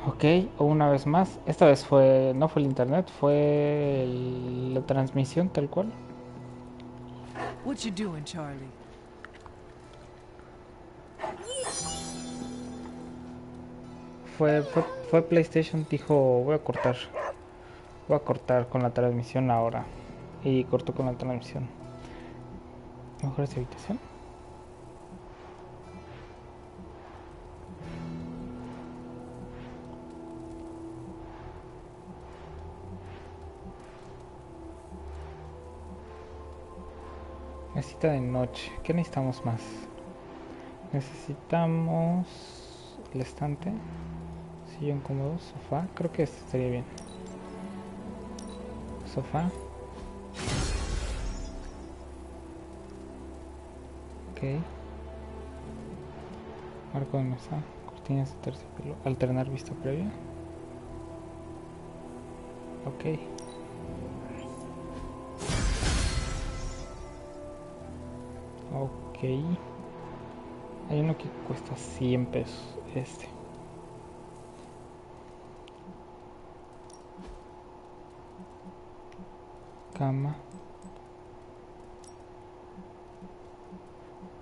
Ok, una vez más. Esta vez no fue el internet, fue la transmisión tal cual. What you doing, Charlie? Fue PlayStation, dijo, voy a cortar con la transmisión ahora. Y cortó con la transmisión. Mejor esa habitación. Necesita de noche. ¿Qué necesitamos más? Necesitamos el estante, sillón cómodo, sofá. Creo que este estaría bien. Sofá. Ok. Marco de mesa. Cortinas de terciopelo. Alternar vista previa. Ok. Ok. Hay uno que cuesta 100 pesos. Este. Cama.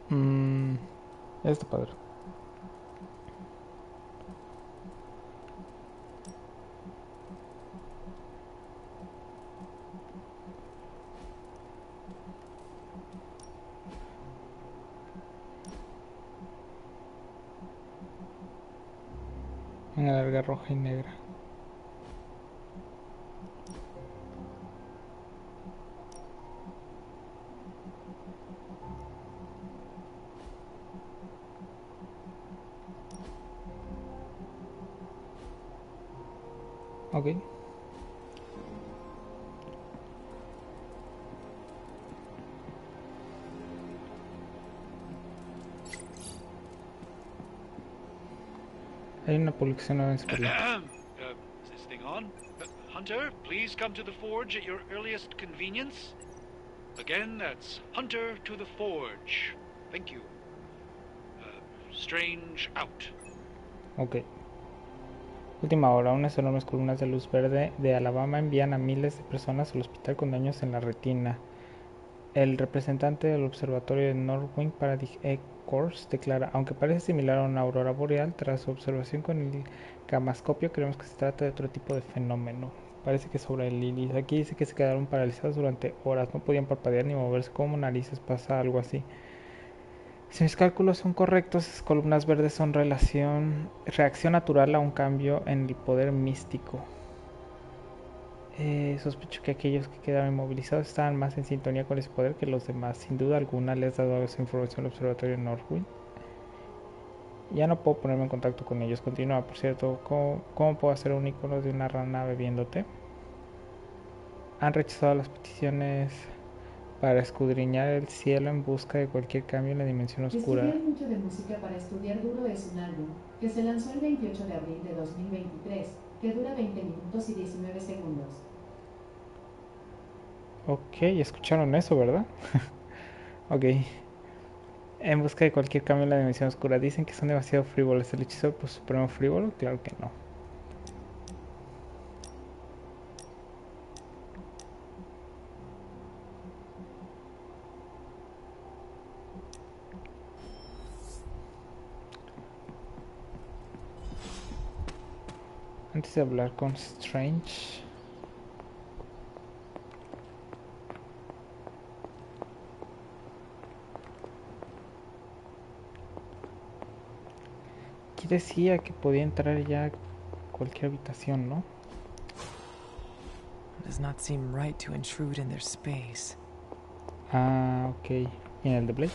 Mmm. Este padre. Una larga roja y negra. Ok. Hay una publicación nueva en Superlink. Is this thing on? Hunter, please come to the forge at your earliest convenience. Again, that's Hunter to the forge. Thank you. Strange out. Ok. Última hora, unas enormes columnas de luz verde de Alabama envían a miles de personas al hospital con daños en la retina. El representante del observatorio de Northwind Paradigm Course declara, aunque parece similar a una aurora boreal, tras su observación con el gamascopio creemos que se trata de otro tipo de fenómeno. Parece que sobre el iris. Aquí dice que se quedaron paralizados durante horas, no podían parpadear ni moverse como narices, pasa algo así. Si mis cálculos son correctos, esas columnas verdes son reacción natural a un cambio en el poder místico. Sospecho que aquellos que quedaron inmovilizados estaban más en sintonía con ese poder que los demás. Sin duda alguna les he dado esa información al observatorio de Northwind. Ya no puedo ponerme en contacto con ellos. Continúa, por cierto, ¿cómo puedo hacer un icono de una rana bebiendo té? Han rechazado las peticiones para escudriñar el cielo en busca de cualquier cambio en la dimensión oscura. Estudiar mucho de música para estudiar duro es un álbum que se lanzó el 28 de abril de 2023, que dura 20 minutos y 19 segundos. Ok, escucharon eso, ¿verdad? Ok. En busca de cualquier cambio en la dimensión oscura. Dicen que son demasiado frívolos. ¿El hechizo supremo frívolo? Claro que no. Antes de hablar con Strange, aquí decía que podía entrar ya a cualquier habitación, ¿no? Does not seem right to intrude in their space. Ah, ok. ¿Y en el de Blade?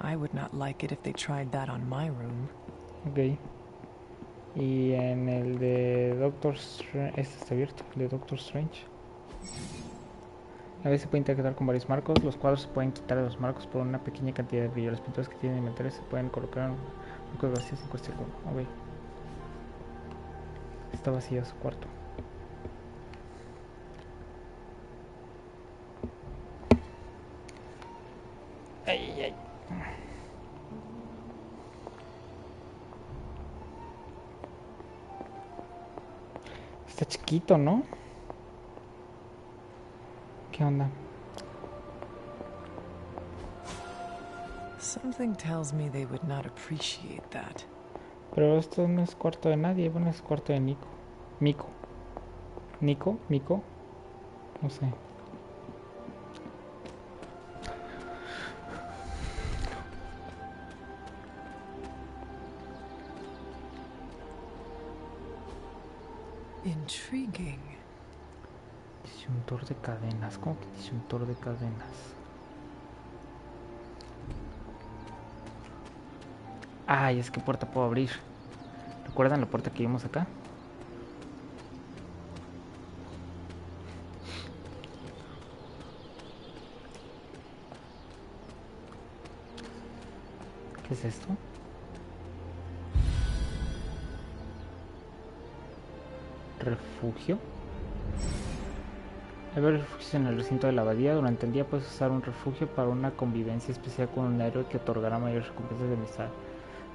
I would not like it if they tried that on my room. Ok. Y en el de Doctor Strange, este está abierto, el de Doctor Strange. A veces se puede interactuar con varios marcos. Los cuadros se pueden quitar de los marcos por una pequeña cantidad de brillo. Las pinturas que tienen inventario se pueden colocar en marcos vacíos en cuestión. Ok. Está vacío su cuarto. Ay, ay. Está chiquito, ¿no? ¿Qué onda? Something tells me they would not appreciate that. Pero esto no es cuarto de nadie. Bueno, es cuarto de Nico. Mico. Nico, Mico. No sé. Intriguing. Disyuntor de cadenas. ¿Cómo que disyuntor de cadenas? Ay, es que puerta puedo abrir. ¿Recuerdan la puerta que vimos acá? ¿Qué es esto? Refugio. Hay varios refugios en el recinto de la abadía. Durante el día puedes usar un refugio para una convivencia especial con un héroe que otorgará mayores recompensas de amistad.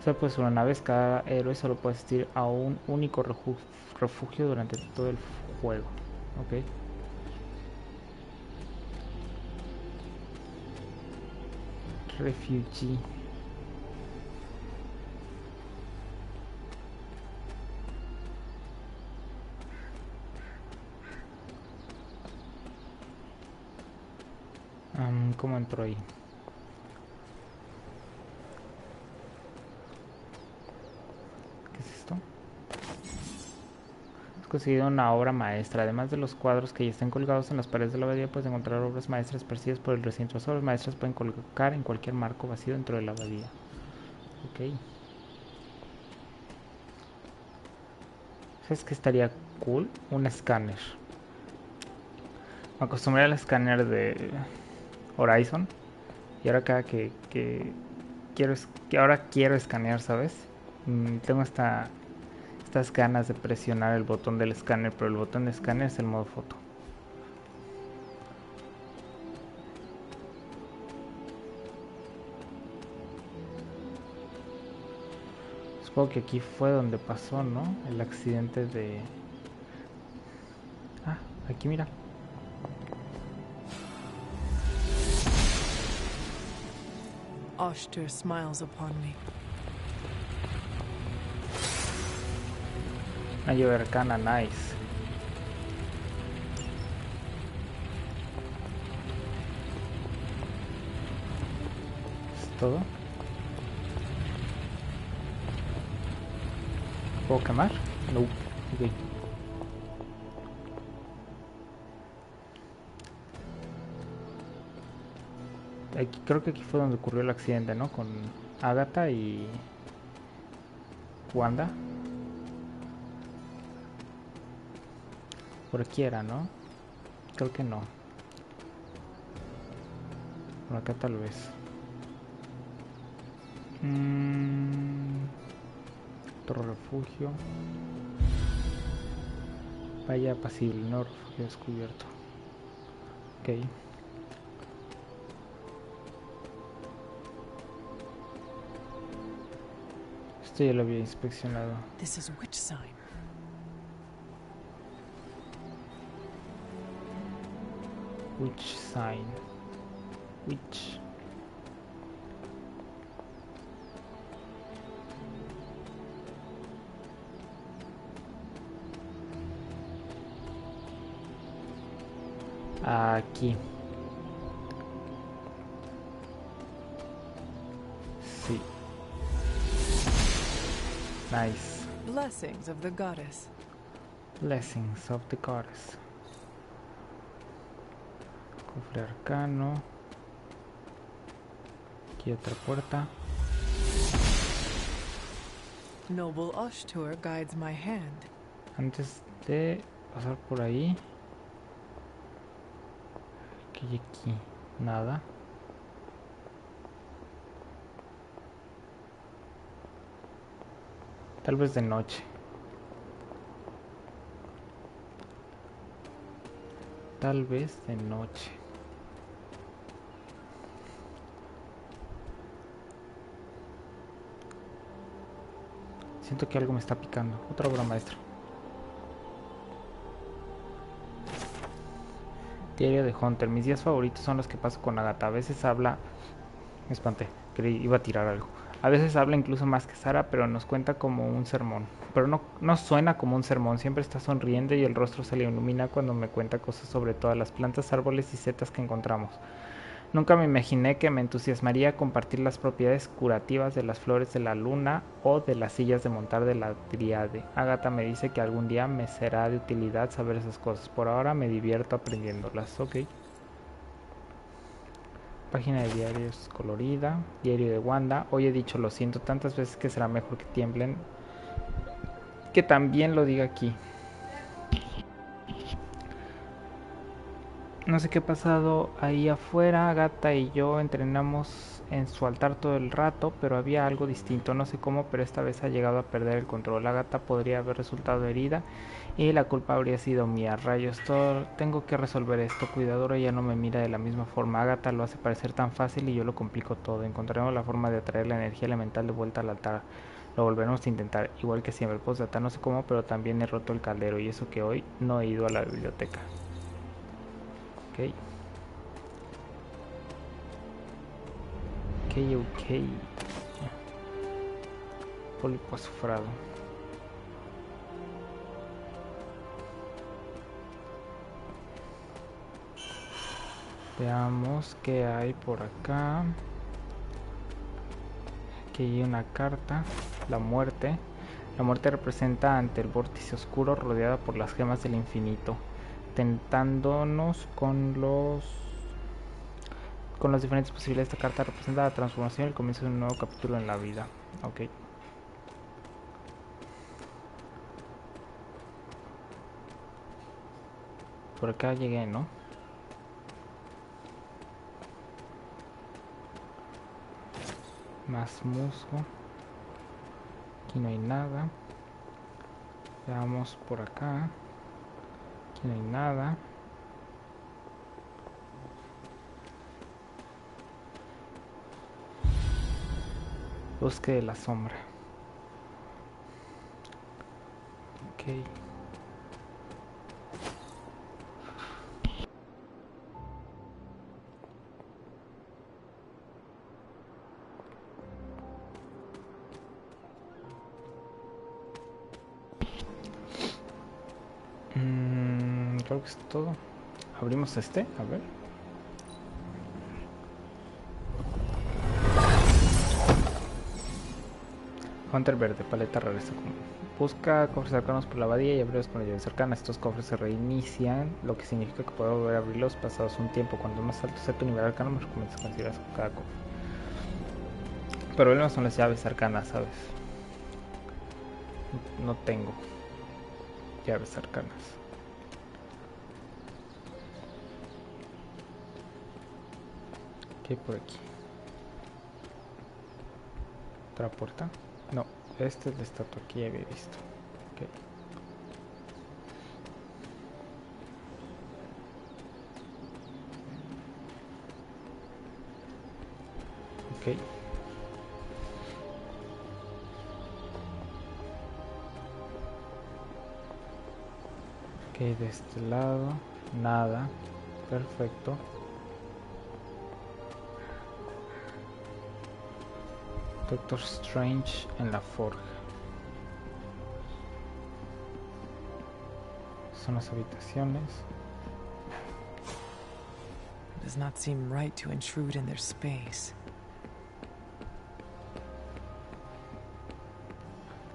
Solo puedes una vez, cada héroe solo puede asistir a un único refugio durante todo el juego. Ok. Refugee. ¿Cómo entro ahí? ¿Qué es esto? Has conseguido una obra maestra. Además de los cuadros que ya están colgados en las paredes de la abadía, puedes encontrar obras maestras esparcidas por el recinto. Las obras maestras pueden colocar en cualquier marco vacío dentro de la abadía. Ok. ¿Sabes qué estaría cool? Un escáner. Me acostumbré al escáner de Horizon. Y ahora cada que quiero, que ahora quiero escanear, ¿sabes? Tengo estas ganas de presionar el botón del escáner, pero el botón de escáner es el modo foto. Supongo que aquí fue donde pasó, ¿no? El accidente de... Ah, aquí mira. Oshter smiles upon me. Una llave arcana, nice. ¿Es todo? ¿Puedo quemar? No. Ok. Aquí, creo que aquí fue donde ocurrió el accidente, ¿no? Con Agatha y Wanda. Por aquí era, ¿no? Creo que no. Por acá tal vez. Otro refugio. Vaya apacible, no refugio descubierto. Ok. Esto ya lo había inspeccionado. This is which sign? Which sign? Which? Aquí. Sí. Nice. Blessings of the goddess. Blessings of the goddess. Cofre arcano. Aquí otra puerta. Noble Oshtur guides my hand. Antes de pasar por ahí. ¿Qué hay aquí? Nada. Tal vez de noche. Tal vez de noche. Siento que algo me está picando. Otra obra maestra. Diario de Hunter. Mis días favoritos son los que paso con Agatha. A veces habla... Me espanté, creí iba a tirar algo. A veces habla incluso más que Sara, pero nos cuenta como un sermón. Pero no suena como un sermón, siempre está sonriendo y el rostro se le ilumina cuando me cuenta cosas sobre todas las plantas, árboles y setas que encontramos. Nunca me imaginé que me entusiasmaría compartir las propiedades curativas de las flores de la luna o de las sillas de montar de la Dríade. Agatha me dice que algún día me será de utilidad saber esas cosas. Por ahora me divierto aprendiéndolas. Ok. Página de diarios colorida. Diario de Wanda. Hoy he dicho lo siento tantas veces que será mejor que tiemblen. Que también lo diga aquí. No sé qué ha pasado ahí afuera. Agatha y yo entrenamos en su altar todo el rato, pero había algo distinto. No sé cómo, pero esta vez ha llegado a perder el control. Agatha podría haber resultado herida y la culpa habría sido mía. Rayos, tengo que resolver esto. Cuidadora ya no me mira de la misma forma. Agatha lo hace parecer tan fácil y yo lo complico todo. Encontraremos la forma de atraer la energía elemental de vuelta al altar. Lo volveremos a intentar, igual que siempre. Postdata, no sé cómo, pero también he roto el caldero y eso que hoy no he ido a la biblioteca. Ok. Ok. Pólipo azufrado. Veamos qué hay por acá. Aquí hay una carta. La muerte. La muerte representa ante el vórtice oscuro rodeada por las gemas del infinito, tentándonos con las diferentes posibilidades. Esta carta representa la transformación y el comienzo de un nuevo capítulo en la vida. Ok. Por acá llegué, ¿no? Más musgo. Aquí no hay nada. Veamos por acá. Aquí no hay nada. Bosque de la sombra. Ok. Creo que es todo. Abrimos este, a ver. Hunter verde, paleta regresa común. Busca cofres cercanos por la abadía y abrirlos con la llave cercana. Estos cofres se reinician, lo que significa que podrás volver a abrirlos pasados un tiempo. Cuando más alto sea tu nivel arcano, me recomiendas que consideras cada cofre. Problemas son las llaves arcanas, ¿sabes? No tengo llaves arcanas. ¿Qué hay por aquí? ¿Otra puerta? No, este es la estatua que ya había visto. Ok. Ok. Ok, de este lado, nada. Perfecto. Doctor Strange en la forja. Son las habitaciones. It does not seem right to intrude in their space.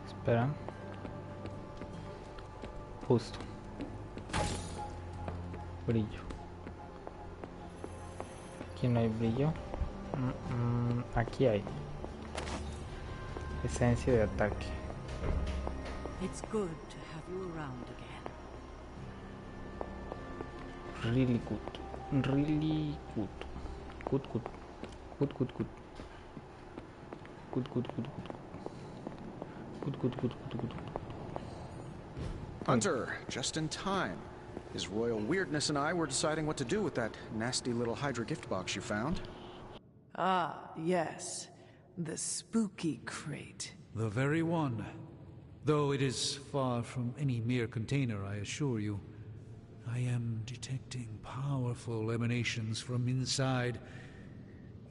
Espera. Justo. Brillo. Aquí no hay brillo. Aquí hay. Esencia de ataque. It's good to have you around again. Really good. Really good. Good, good. Good, good, good. Good, good, good, good. Good, good, good, good, good. Hunter, just in time. His royal weirdness and I were deciding what to do with that nasty little Hydra gift box you found. Ah, yes. The spooky crate. The very one. Though it is far from any mere container, I assure you. I am detecting powerful emanations from inside.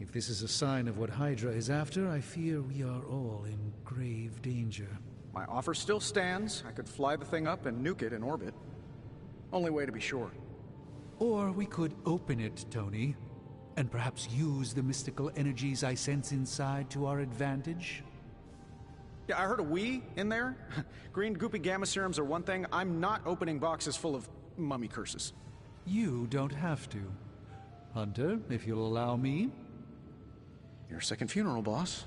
If this is a sign of what Hydra is after, I fear we are all in grave danger. My offer still stands. I could fly the thing up and nuke it in orbit. Only way to be sure. Or we could open it, Tony, and perhaps use the mystical energies I sense inside to our advantage. Yeah, I heard a we in there. Green goopy gamma serums are one thing. I'm not opening boxes full of mummy curses. You don't have to. Hunter, if you'll allow me. Your second funeral, boss.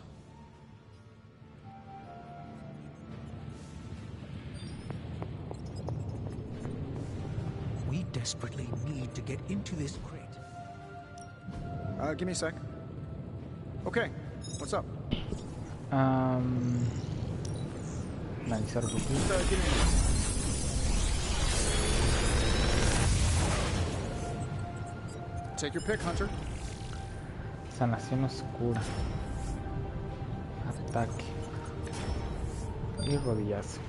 We desperately need to get into this crate. Give me a sec. Okay, what's up? Analizar un poquito. Give me Take your pick, Hunter. Sanación oscura. Ataque. Y rodillazo.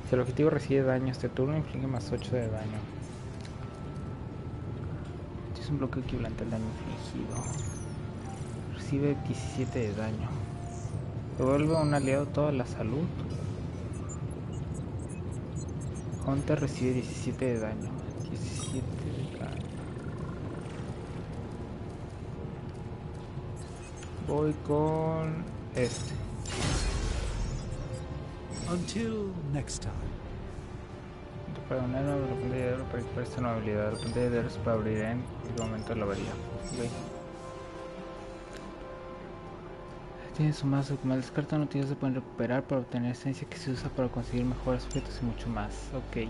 Si el objetivo recibe daño este turno, inflige más 8 de daño. Este es un bloque equivalente al daño infligido. Recibe 17 de daño. Devuelve a un aliado toda la salud. Hunter recibe 17 de daño. 17 de daño. Voy con este. Until next time. Para una nueva repente de hierro para equipar esta nueva habilidad. Repente de hierro es para abrir en el momento de la avería. Okay. Tiene su mazo como el descarta noticias se pueden recuperar para obtener esencia que se usa para conseguir mejores objetos y mucho más. Ok.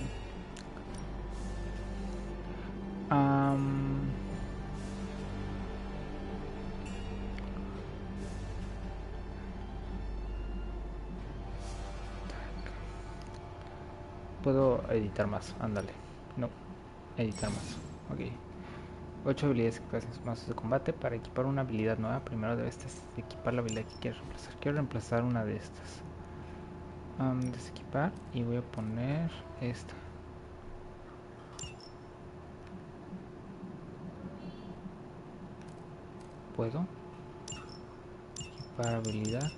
Puedo editar más, ándale. No, editar más. Ok. 8 habilidades equipadas en sus mazos de combate. Para equipar una habilidad nueva, primero debes equipar la habilidad que quieres reemplazar. Quiero reemplazar una de estas. Desequipar y voy a poner esta. ¿Puedo? Equipar habilidad.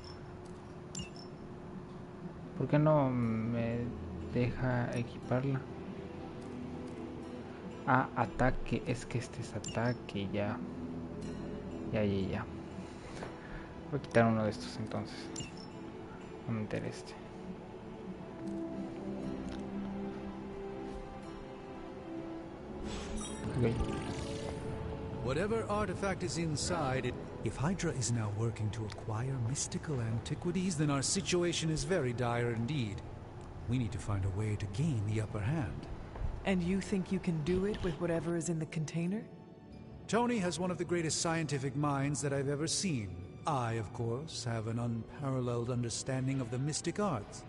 ¿Por qué no me deja equiparla? Ah, ataque, es que este es ataque, ya. Ya. Voy a quitar uno de estos entonces. Voy a meter este. Okay. Whatever artifact is inside it, if Hydra is now working to acquire mystical antiquities, then our situation is very dire indeed. We need to find a way to gain the upper hand. And you think you can do it with whatever is in the container? Tony has one of the greatest scientific minds that I've ever seen. I, of course, have an unparalleled understanding of the mystic arts.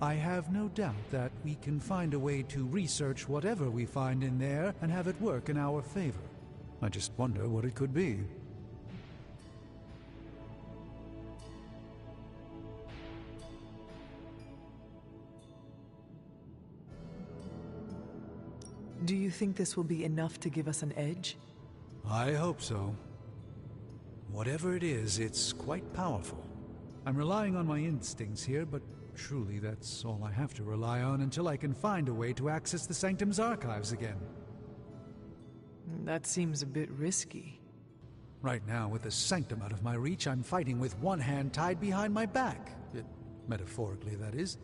I have no doubt that we can find a way to research whatever we find in there and have it work in our favor. I just wonder what it could be. Do you think this will be enough to give us an edge? I hope so. Whatever it is, it's quite powerful. I'm relying on my instincts here, but truly that's all I have to rely on until I can find a way to access the Sanctum's archives again. That seems a bit risky. Right now, with the Sanctum out of my reach, I'm fighting with one hand tied behind my back. Metaphorically, that is.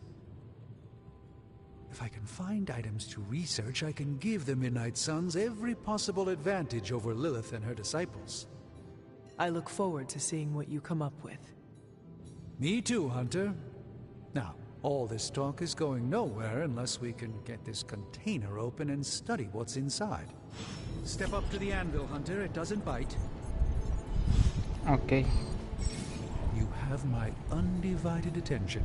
If I can find items to research, I can give the Midnight Suns every possible advantage over Lilith and her disciples. I look forward to seeing what you come up with. Me too, Hunter. Now, all this talk is going nowhere unless we can get this container open and study what's inside. Step up to the anvil, Hunter. It doesn't bite. Okay. You have my undivided attention.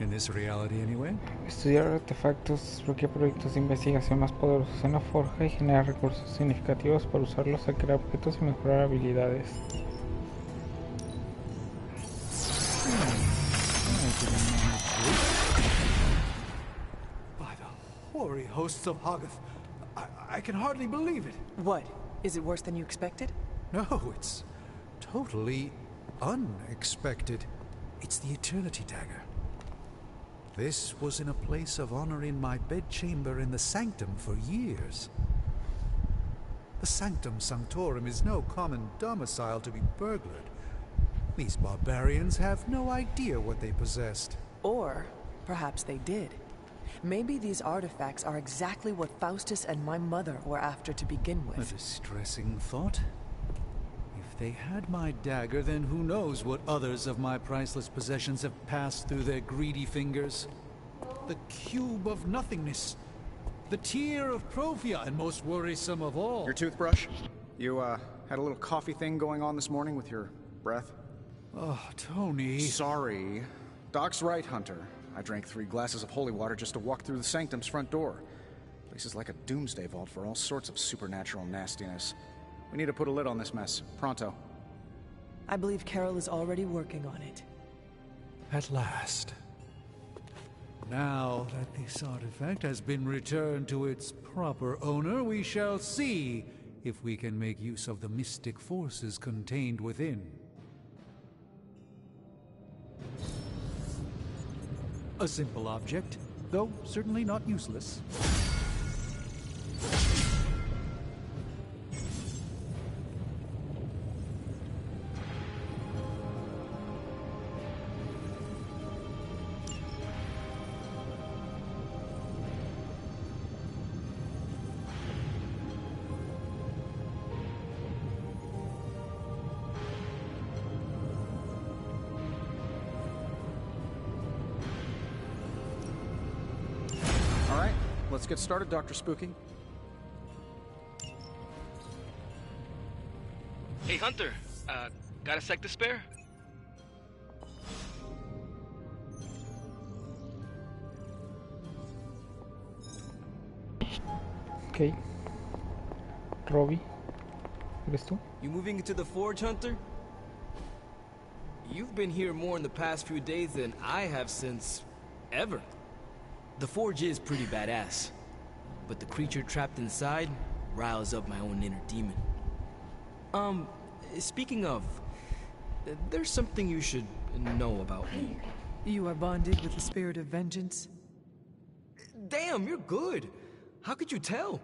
In this reality, anyway. Estudiar artefactos requiere proyectos de investigación más poderosos en la forja y genera recursos significativos para usarlos a crear objetos y mejorar habilidades. By the hoary hosts of Hoggoth. I can hardly believe it. What? Is it worse than you expected? No, it's totally unexpected. It's the Eternity Dagger. This was in a place of honor in my bedchamber in the Sanctum for years. The Sanctum Sanctorum is no common domicile to be burglared. These barbarians have no idea what they possessed. Or perhaps they did. Maybe these artifacts are exactly what Faustus and my mother were after to begin A with. distressing thought. If they had my dagger, then who knows what others of my priceless possessions have passed through their greedy fingers. The cube of nothingness. The tear of Profia, and most worrisome of all. Your toothbrush? You, had a little coffee thing going on this morning with your breath? Oh, Tony. Sorry. Doc's right, Hunter. I drank 3 glasses of holy water just to walk through the Sanctum's front door. Place is like a doomsday vault for all sorts of supernatural nastiness. We need to put a lid on this mess. Pronto. I believe Carol is already working on it. At last. Now that this artifact has been returned to its proper owner, we shall see if we can make use of the mystic forces contained within. A simple object, though certainly not useless. Let's get started, Dr. Spooky. Hey, Hunter. Got a sec to spare? Ok. Robbie, ¿eres tú? You moving into the forge, Hunter? You've been here more in the past few days than I have since... ever. The forge is pretty badass, but the creature trapped inside riles up my own inner demon. Speaking of, there's something you should know about me. You are bonded with the spirit of vengeance? Damn, you're good. How could you tell?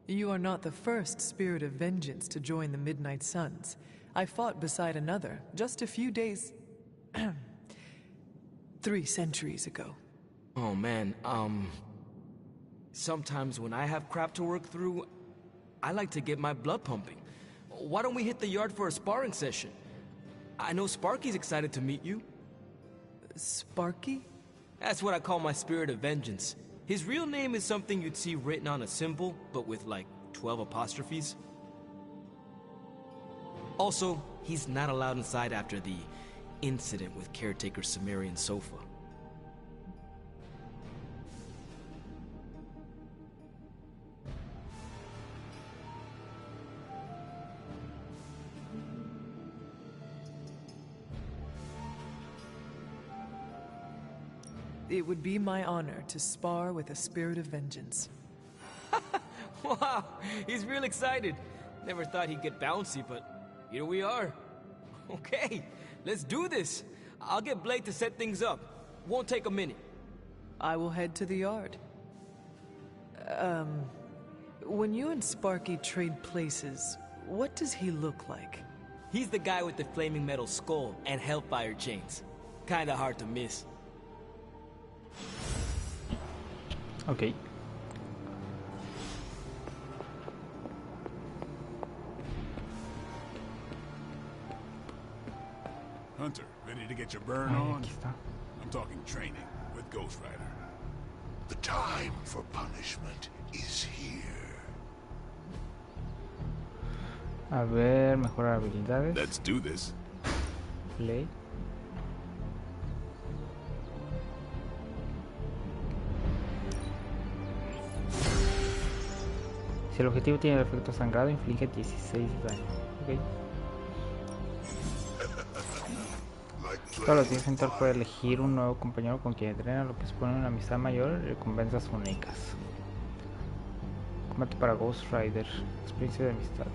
You are not the first spirit of vengeance to join the Midnight Suns. I fought beside another just a few days... 3 centuries ago. Oh man, sometimes when I have crap to work through, I like to get my blood pumping. Why don't we hit the yard for a sparring session? I know Sparky's excited to meet you. Sparky? That's what I call my spirit of vengeance. His real name is something you'd see written on a symbol, but with like 12 apostrophes. Also, he's not allowed inside after the incident with caretaker Sumerian Sofa. It would be my honor to spar with a spirit of vengeance. Wow, he's real excited. Never thought he'd get bouncy, but here we are. Okay, let's do this. I'll get Blake to set things up. Won't take a minute. I will head to the yard. When you and Sparky trade places, what does he look like? He's the guy with the flaming metal skull and hellfire chains. Kinda hard to miss. Ok. Hunter, ready to get your burn Ahí, on? aquí está. I'm talking training with Ghost Rider. The time for punishment is here. A ver, mejorar habilidades. Let's do this. Play. Si el objetivo tiene el efecto sangrado, inflige 16 daño. Ok. Todos los días Centaur puede elegir un nuevo compañero con quien entrena, lo que supone una amistad mayor y recompensas únicas. Combate para Ghost Rider. Experiencia de amistad.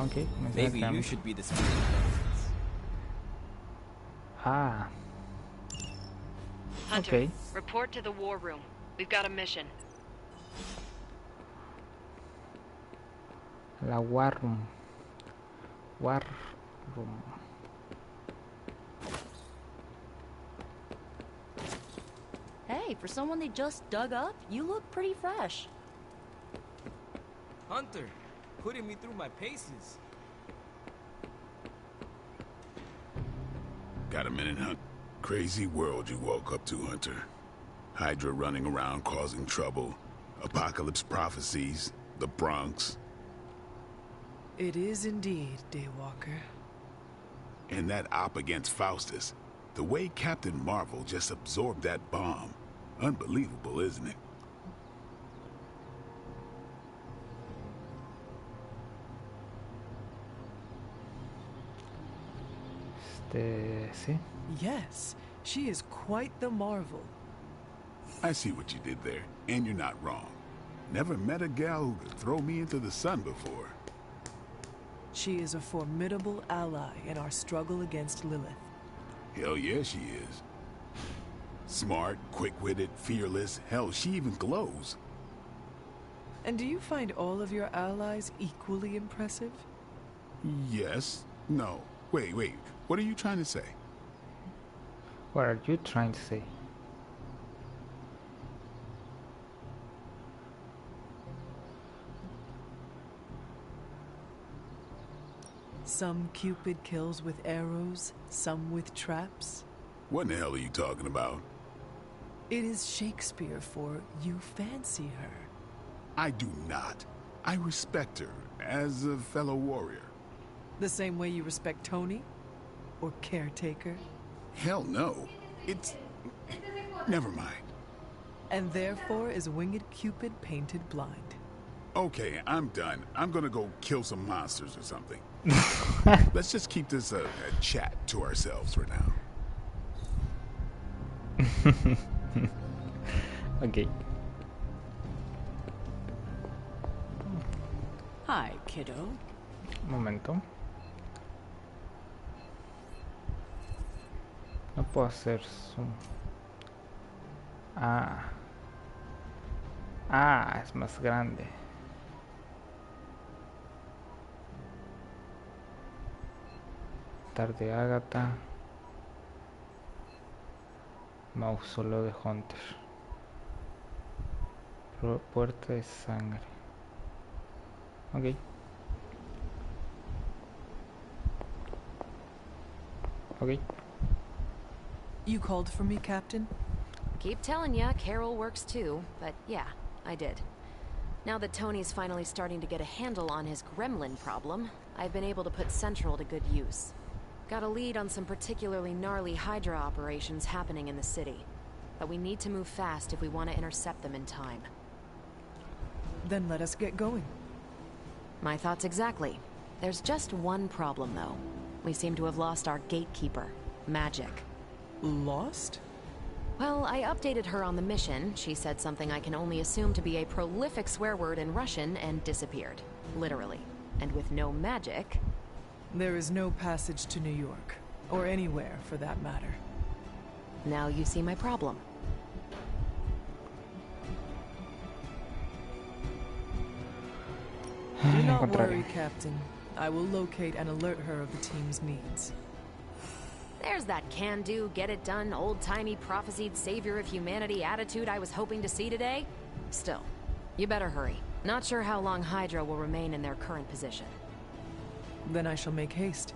Ok. Maybe you should be the spirit. Ah. Hunter, Okay. report to the war room. We've got a mission. La War Room. War Room. Hey, for someone they just dug up, you look pretty fresh. Hunter, putting me through my paces. Got a minute, Hunt? Crazy world you woke up to, Hunter. Hydra running around causing trouble. Apocalypse prophecies. The Bronx. It is indeed, Daywalker. And that op against Faustus. The way Captain Marvel just absorbed that bomb. Unbelievable, isn't it? Sí. Yes, she is quite the marvel. I see what you did there, and you're not wrong. Never met a gal who could throw me into the sun before. She is a formidable ally in our struggle against Lilith. Hell yeah, she is. Smart, quick-witted, fearless. Hell, she even glows. And do you find all of your allies equally impressive? Yes. No. Wait. What are you trying to say? What are you trying to say? Some Cupid kills with arrows, some with traps. What in the hell are you talking about? It is Shakespeare for you fancy her. I do not. I respect her as a fellow warrior. The same way you respect Tony? Or Caretaker? Hell no. It's... Never mind. And therefore is Winged Cupid painted blind. Okay, I'm done. I'm gonna go kill some monsters or something. Let's just keep this a chat to ourselves for now. Okay. Hi, kiddo. Un momento. No puedo hacer zoom. Ah, es más grande. Tarde Ágata. Mausoleo de Hunter. Puerta de sangre. Ok. Ok. You called for me, Captain? Keep telling ya, Carol works too, but yeah, I did. Now that Tony's finally starting to get a handle on his gremlin problem, I've been able to put Central to good use. Got a lead on some particularly gnarly Hydra operations happening in the city. But we need to move fast if we want to intercept them in time. Then let us get going. My thoughts exactly. There's just one problem, though. We seem to have lost our gatekeeper, Magic. Lost? Well, I updated her on the mission. She said something I can only assume to be a prolific swear word in Russian and disappeared. Literally. And with no magic... There is no passage to New York. Or anywhere, for that matter. Now you see my problem. Do not worry, Captain. I will locate and alert her of the team's needs. There's that can-do, get-it-done, old-timey prophesied savior of humanity attitude I was hoping to see today. Still, you better hurry. Not sure how long Hydra will remain in their current position. Then I shall make haste.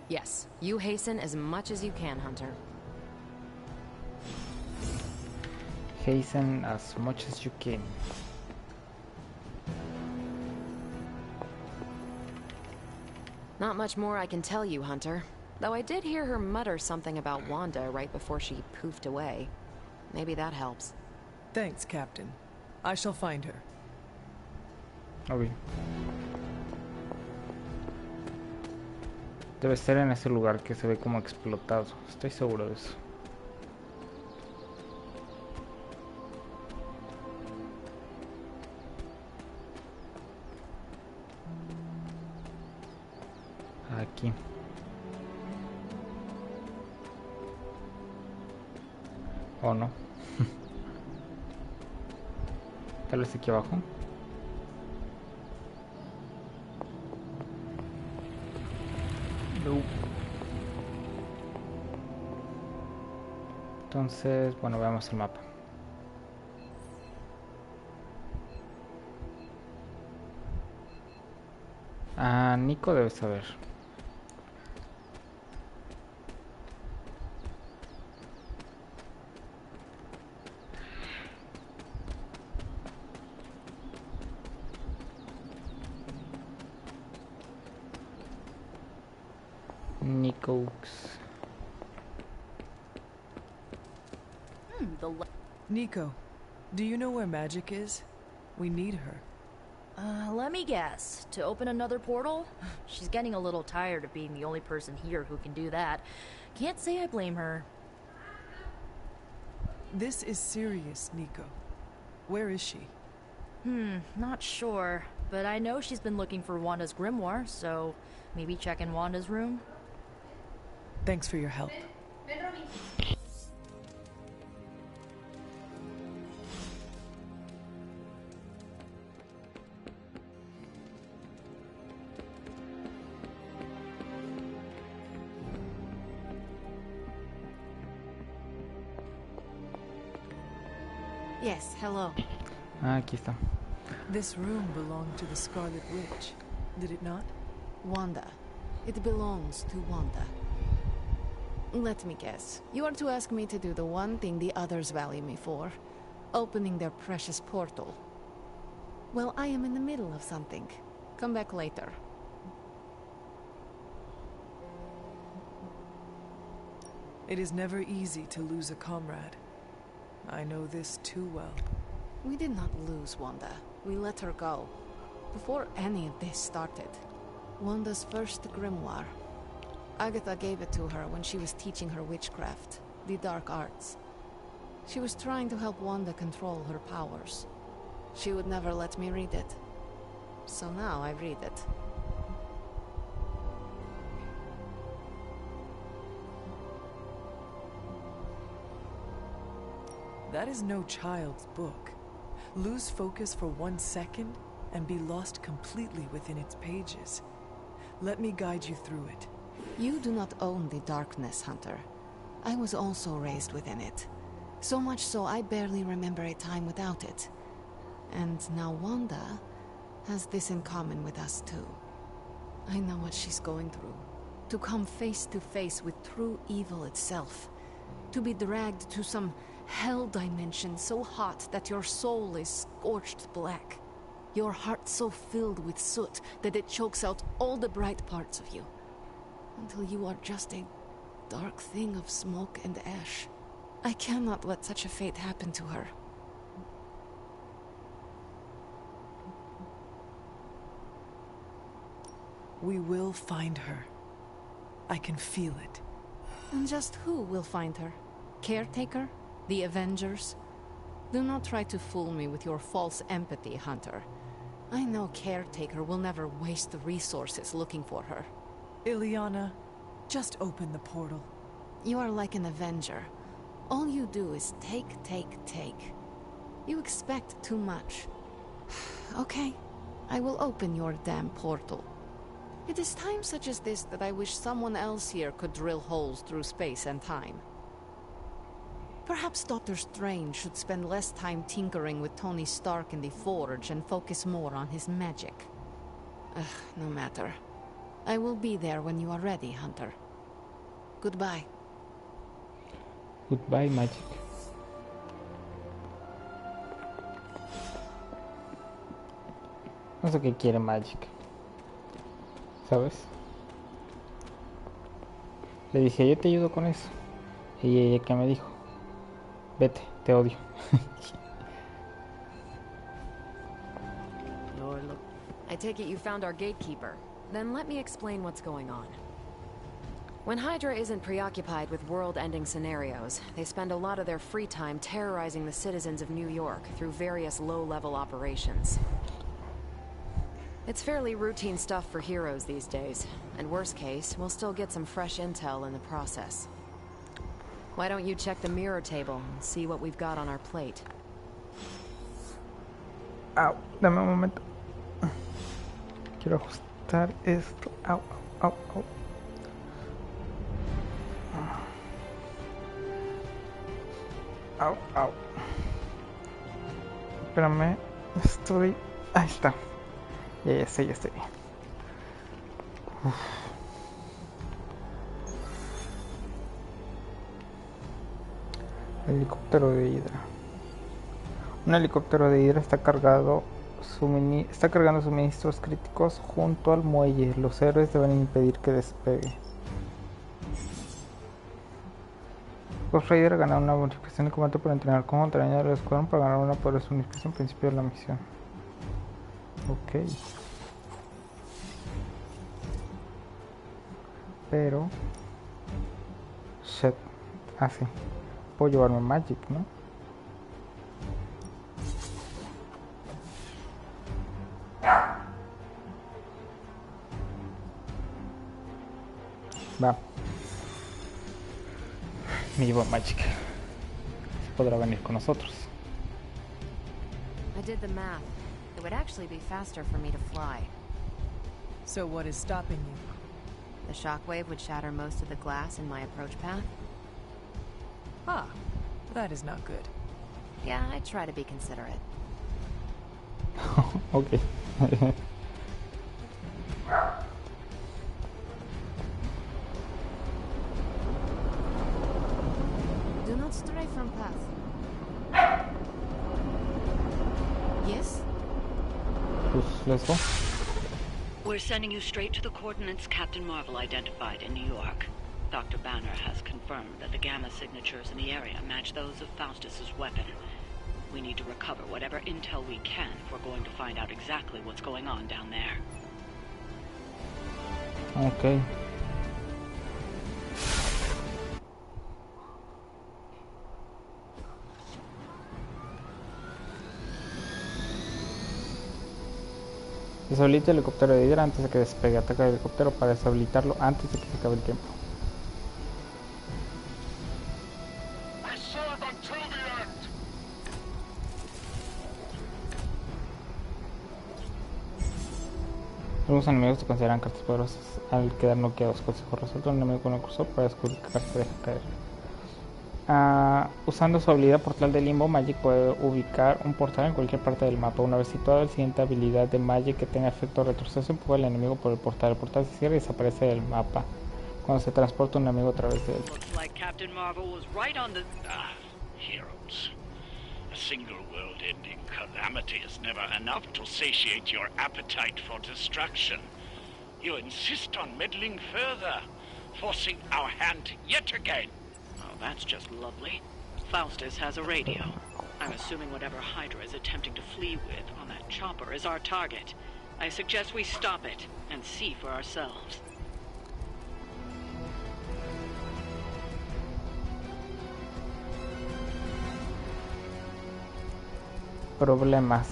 Yes, you hasten as much as you can, Hunter. Hasten as much as you can. Not much more I can tell you, Hunter. Though I did hear her mutter something about Wanda right before she poofed away. Maybe that helps. Thanks, Captain. I shall find her. Ok. Debe estar en ese lugar que se ve como explotado. Estoy seguro de eso. Aquí. ¿O no? Tal vez aquí abajo. No. Entonces, bueno, veamos el mapa. Ah, Nico debe saber. Nico's. Nico, do you know where Magic is? We need her. Let me guess. To open another portal? She's getting a little tired of being the only person here who can do that. Can't say I blame her. This is serious, Nico. Where is she? Not sure. But I know she's been looking for Wanda's grimoire, so maybe check in Wanda's room? Thanks for your help. Yes, hello. Ah, aquí está. This room belonged to the Scarlet Witch, did it not? Wanda. It belongs to Wanda. Let me guess. You are to ask me to do the one thing the others value me for. Opening their precious portal. Well, I am in the middle of something. Come back later. It is never easy to lose a comrade. I know this too well. We did not lose Wanda. We let her go. Before any of this started. Wanda's first grimoire. Agatha gave it to her when she was teaching her witchcraft, the dark arts. She was trying to help Wanda control her powers. She would never let me read it. So now I read it. That is no child's book. Lose focus for 1 second and be lost completely within its pages. Let me guide you through it. You do not own the darkness, Hunter. I was also raised within it. So much so I barely remember a time without it. And now Wanda has this in common with us too. I know what she's going through. To come face to face with true evil itself. To be dragged to some hell dimension so hot that your soul is scorched black. Your heart so filled with soot that it chokes out all the bright parts of you. Until you are just a dark thing of smoke and ash. I cannot let such a fate happen to her. We will find her. I can feel it. And just who will find her? Caretaker? The Avengers? Do not try to fool me with your false empathy, Hunter. I know Caretaker will never waste the resources looking for her. Ileana, just open the portal. You are like an Avenger. All you do is take, take, take. You expect too much. Okay, I will open your damn portal. It is times such as this that I wish someone else here could drill holes through space and time. Perhaps Doctor Strange should spend less time tinkering with Tony Stark in the Forge and focus more on his magic. No matter. I will be there when you are ready, Hunter. Goodbye. Goodbye, Magic. No sé qué quiere Magic. ¿Sabes? Le dije, yo te ayudo con eso. Y ella que me dijo, vete, te odio. I take it you found our gatekeeper. Then let me explain what's going on. When Hydra isn't preoccupied with world-ending scenarios, they spend a lot of their free time terrorizing the citizens of New York through various low-level operations. It's fairly routine stuff for heroes these days. And worst case, we'll still get some fresh intel in the process. Why don't you check the mirror table and see what we've got on our plate? Au, dame un momento. Quiero ajustar esto. Au, au, au. Au, au. Espérame. Estoy... Ahí está. Ya estoy, ya estoy. Uf. Helicóptero de Hydra. Un helicóptero de Hydra está cargando suministros críticos junto al muelle. Los héroes deben impedir que despegue. Ghost Rider gana una bonificación de combate por entrenar como montaña del escuadrón para ganar una poderosa bonificación al principio de la misión. Ok. Pero... Shit. Ah, sí. Puedo llevarme Magic, ¿no? Va. Me llevo Magic. Podrá venir con nosotros. I did the math. It would actually be faster for me to fly. So what is stopping you? The shockwave would shatter most of the glass in my approach path. Ah, that is not good. Yeah, I try to be considerate. Ok. Do not stray from path. Yes? Pues let's go. We're sending you straight to the coordinates Captain Marvel identified in New York. Dr. Banner has confirmed that the gamma signatures in the area match those of Faustus's weapon. We need to recover whatever intel we can if we're going to find out exactly what's going on down there. Ok. Deshabilita el helicóptero de Hydra antes de que despegue. Ataca el helicóptero para deshabilitarlo antes de que se acabe el tiempo. Algunos enemigos se consideran cartas poderosas al quedar noqueados. Consejo: resuelto un enemigo con el cursor para descubrir qué carta deja caer. Usando su habilidad portal de limbo, Magic puede ubicar un portal en cualquier parte del mapa. Una vez situado, la siguiente habilidad de Magic que tenga efecto de retroceso empuja al enemigo por el portal. El portal se cierra y desaparece del mapa cuando se transporta un enemigo a través de él. Heroes. A single world-ending calamity is never enough to satiate your appetite for destruction. You insist on meddling further, forcing our hand yet again. Oh, that's just lovely. Faustus has a radio. I'm assuming whatever Hydra is attempting to flee with on that chopper is our target. I suggest we stop it and see for ourselves. Problemas.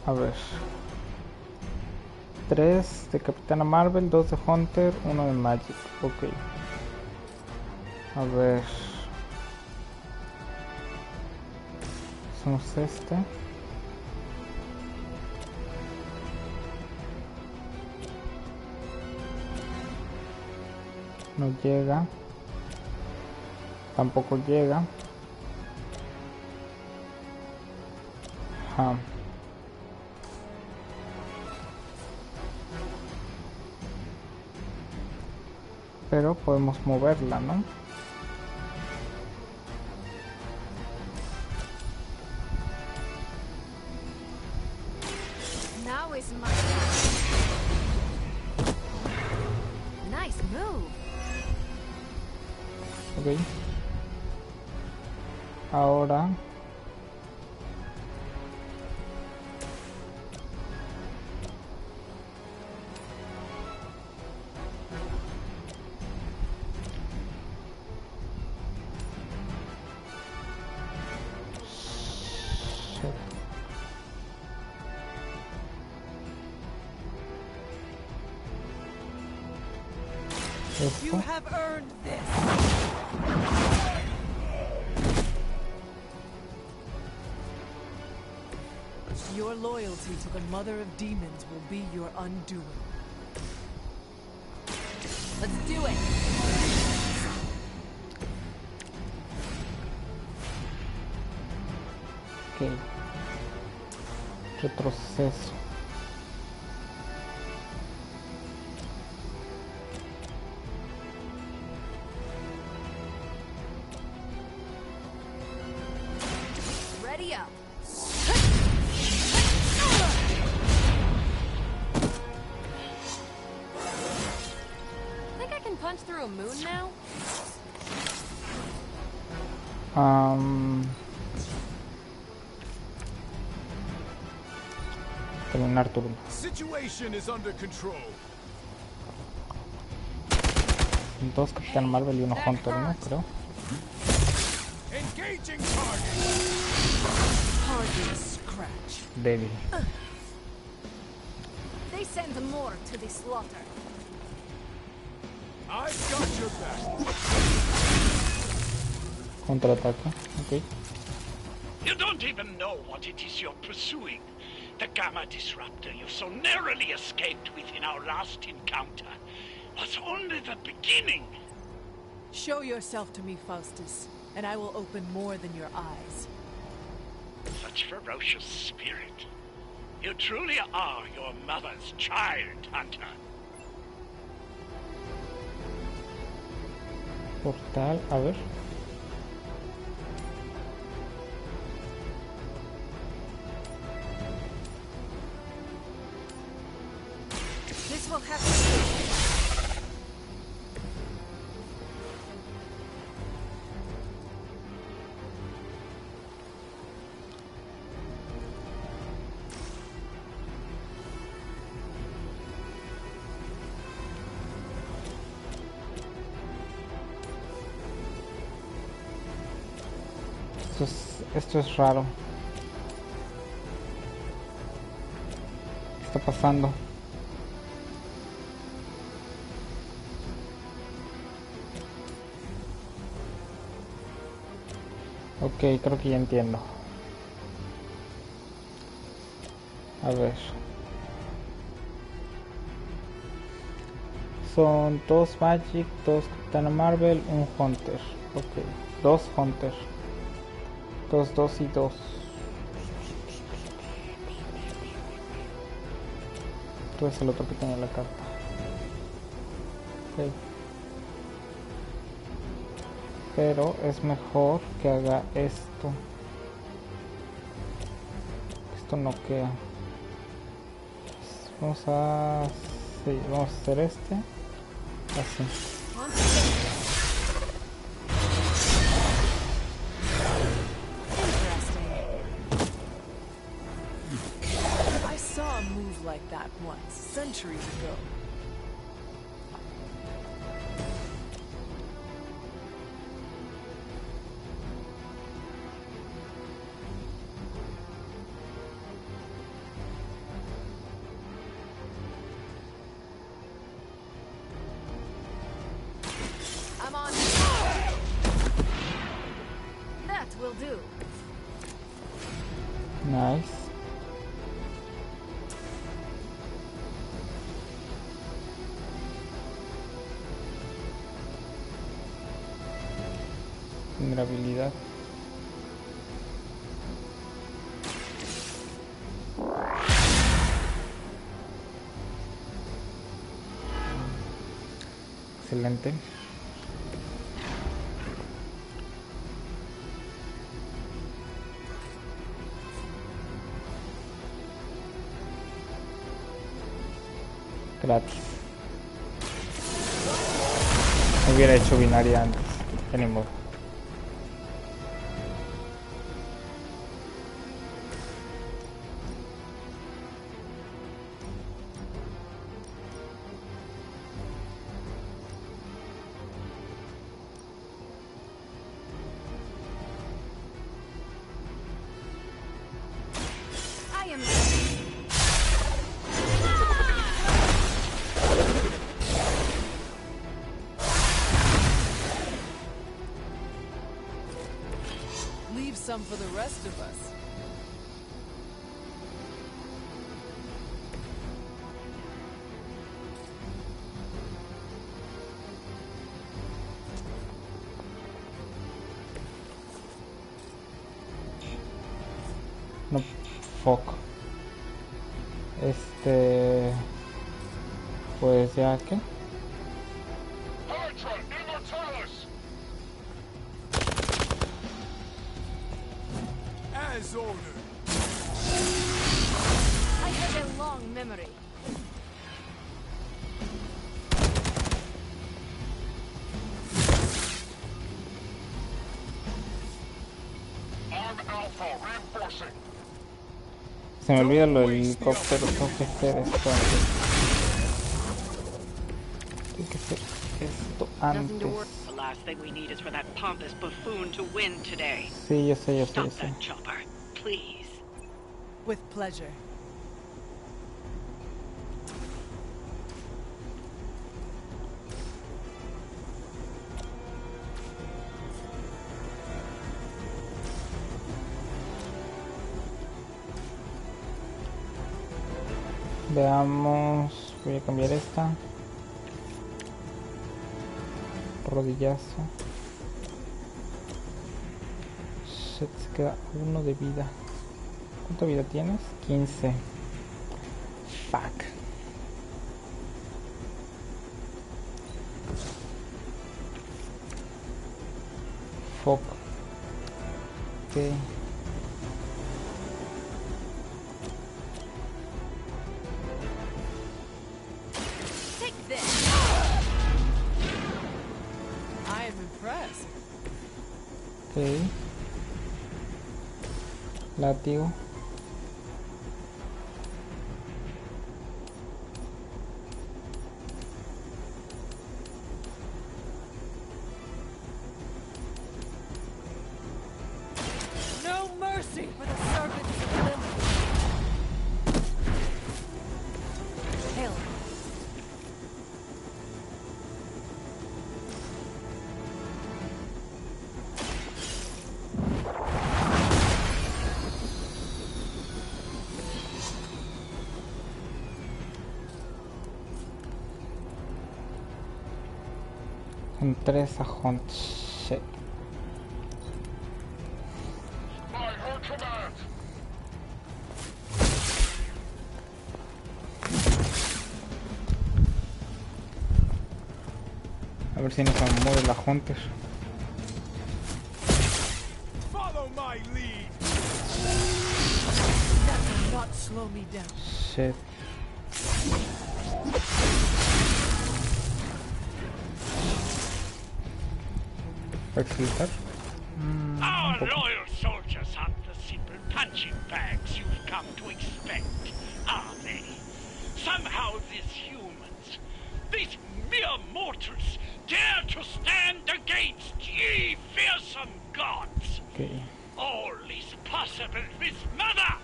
A ver. 3 de Capitana Marvel, 2 de Hunter, 1 de Magic. Ok. A ver. Hacemos este. No llega. Tampoco llega. Ajá. Pero podemos moverla, ¿no? Now is my nice move. Ok. Ahora You Esto. have earned this. Your loyalty to the Mother of Demons will be your undoing. Let's do it! Ok. Retroceso. Ready up. Think I can punch through a moon now? Terminar turno. Situation is under control. Dos Capitán Marvel y uno Hunter, ¿no? Creo. Engaging target. Hardly a scratch. Débil. They send more to the slaughter. I've got your back. Contraataca. Ok. You don't even know what it is you're pursuing. The Gamma Disruptor you so narrowly escaped with in our last encounter was only the beginning. Show yourself to me, Faustus, and I will open more than your eyes. Such ferocious spirit. You truly are your mother's child, Hunter. Portal, a ver. This will have to... Esto es raro. ¿Qué está pasando? Ok, creo que ya entiendo. A ver. Son dos Magic, dos Capitana Marvel, un Hunter. Ok, dos Hunter. Dos y dos. Tú es el otro que tenía la carta. Ok. Pero es mejor que haga esto. Esto no queda. Vamos a hacer este. Así. I saw a move like that once, centuries ago. I'm on. That will do. Nice. Vulnerabilidad. Excelente. Gratis. Hubiera hecho binaria antes. Ya ni modo. I am. some for the rest of us. No, fuck. Pues ya que. As ordered. I have a long memory. Arm Alpha reinforcing. Se me olvida lo del helicóptero, tengo que hacer esto antes. Tengo que hacer esto antes. The last thing we need is for that pompous buffoon to win today. Sí, yo sé. Stop that chopper, please. With pleasure. Veamos, voy a cambiar esta. Rodillazo. Shit, se queda 1 de vida. ¿Cuánta vida tienes? 15. Fuck. Fuck. Ok. I am impressed. Ok. Látigo. No mercy for the servants of Lilith. Hail. Son 3 a hunt. Shit. By her command. A ver si no se muere la Hunter. Follow my lead. That will not slow me down. Shit. Explicar. Our loyal soldiers aren't the simple punching bags you've come to expect, are they? Somehow these humans, these mere mortals, dare to stand against ye fearsome gods. Okay. All is possible with Mother!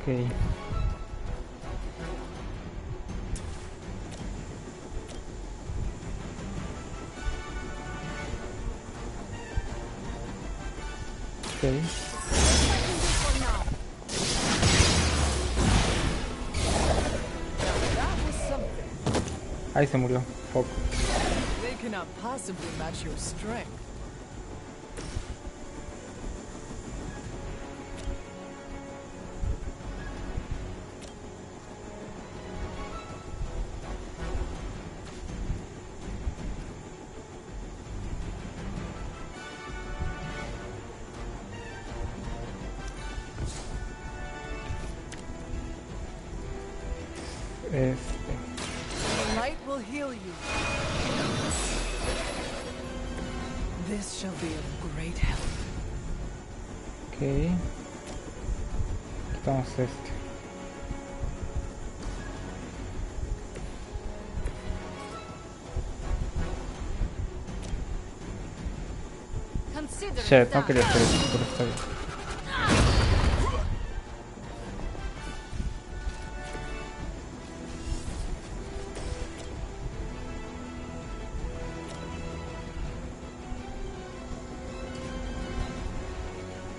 Ok. Ok. That was something. Ahí se murió. Fuck. They cannot possibly match your strength. The light will heal you. This shall be of great help. Ok. Quitamos este. Consider it Shit, no done. quería hacer eso, pero está bien.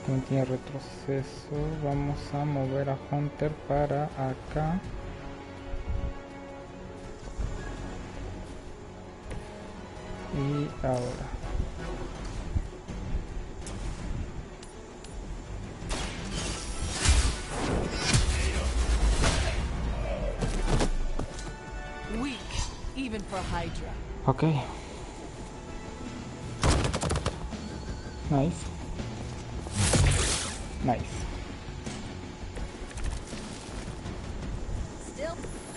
No tiene retroceso. Vamos a mover a Hunter para acá. Y ahora. Weak, even for Hydra. Ok. Nice. Nice.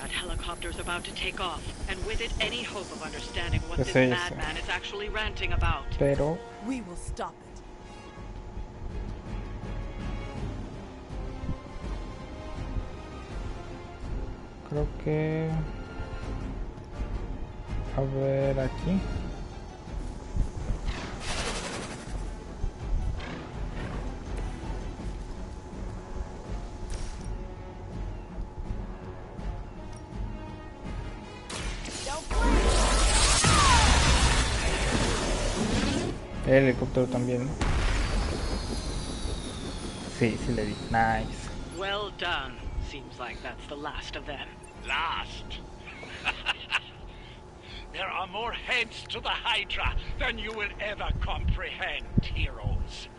That helicopter's about to take off, and with it, any hope of understanding what this Ese. madman is actually ranting about. Pero We will stop it. creo que... A ver aquí. El helicóptero también. Sí, sí le di. Nice. Well done. Seems like that's the last of them. Last? There are more heads to the Hydra than you will ever comprehend, heroes.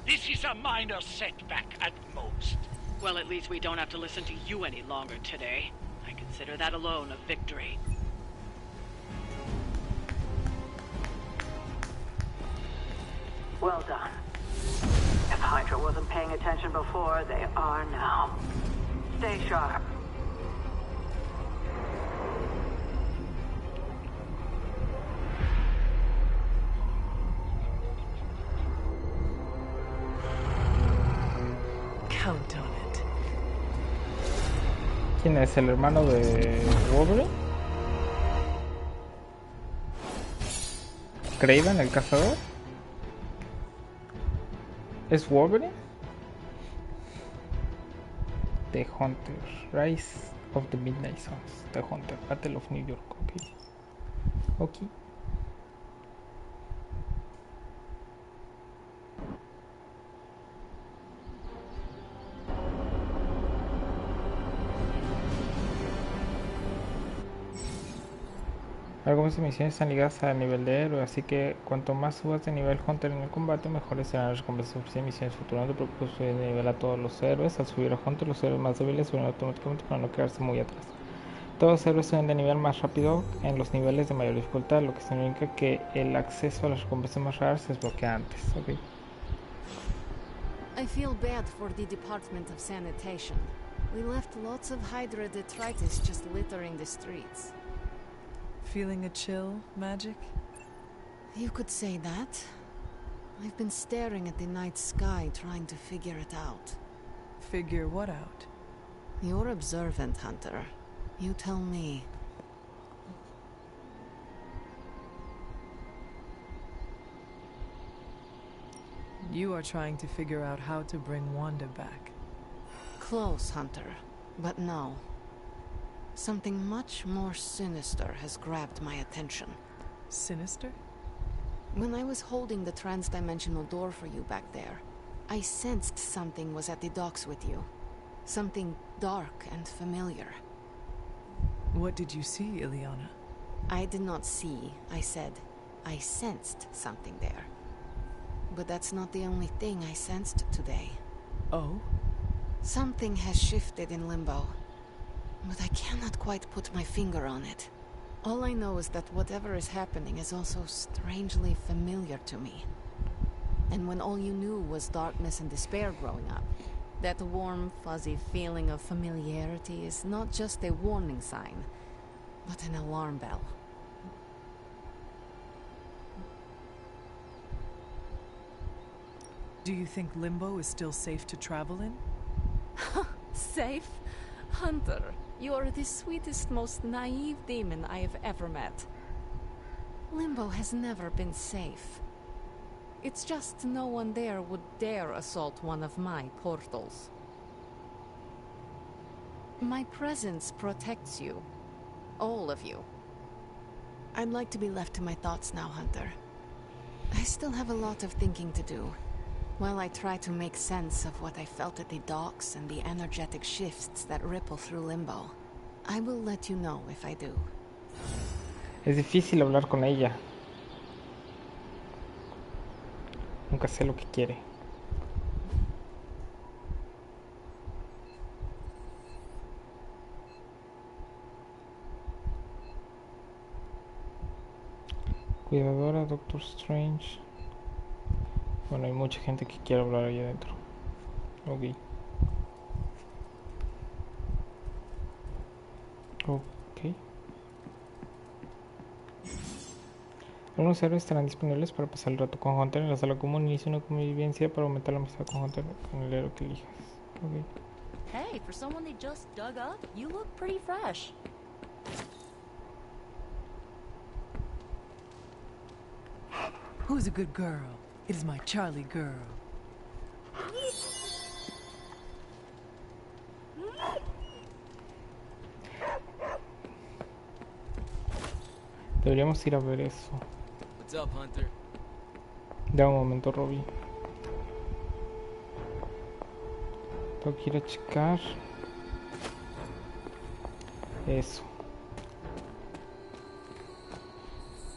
This is a minor setback at most. Well, at least we don't have to listen to you any longer today. I consider that alone a victory. Well done. If Hydra wasn't paying attention before, they are now. Stay sharp. Count on it. ¿Quién es? ¿El hermano de Wolverine? ¿Kraven, el cazador? ¿Es Wolverine? The Hunter, Rise of the Midnight Suns. The Hunter, Battle of New York. Ok. Ok. Algunas misiones están ligadas al nivel de héroe, así que cuanto más subas de nivel Hunter en el combate, mejores serán las recompensas ofrecidas en misiones futuras. No te preocupes subir de nivel a todos los héroes. Al subir a Hunter, los héroes más débiles suben automáticamente para no quedarse muy atrás. Todos los héroes suben de nivel más rápido en los niveles de mayor dificultad, lo que significa que el acceso a las recompensas más raras se desbloquea antes. Okay. I feel bad for the Department of Sanitation. We left lots of Hydra detritus just littering the streets. Feeling a chill, Magic? You could say that. I've been staring at the night sky trying to figure it out. Figure what out? You're observant, Hunter. You tell me. You are trying to figure out how to bring Wanda back. Close, Hunter. But no. Something much more sinister has grabbed my attention. Sinister? When I was holding the trans-dimensional door for you back there, I sensed something was at the docks with you. Something dark and familiar. What did you see, Ileana? I did not see, I said. I sensed something there. But that's not the only thing I sensed today. Oh? Something has shifted in Limbo. But I cannot quite put my finger on it. All I know is that whatever is happening is also strangely familiar to me. And when all you knew was darkness and despair growing up, that warm, fuzzy feeling of familiarity is not just a warning sign, but an alarm bell. Do you think Limbo is still safe to travel in? Safe? Hunter, you are the sweetest, most naive demon I have ever met. Limbo has never been safe. It's just no one there would dare assault one of my portals. My presence protects you. All of you. I'd like to be left to my thoughts now, Hunter. I still have a lot of thinking to do, while I try to make sense of what I felt at the docks and the energetic shifts that ripple through limbo. I will let you know if I do. Es difícil hablar con ella. Nunca sé lo que quiere. Cuidadora, Doctor Strange. Bueno, hay mucha gente que quiere hablar ahí adentro. Ok. Ok. Algunos héroes estarán disponibles para pasar el rato con Hunter en la sala común. Inicia una convivencia para aumentar la amistad con Hunter con el héroe que elijas. Ok. Hey, for someone they just dug up, you look pretty fresh. Who's a good girl? It is my Charlie girl. Deberíamos ir a ver eso. What's up, Hunter? Da un momento, Robbie. Tengo que ir a checar eso.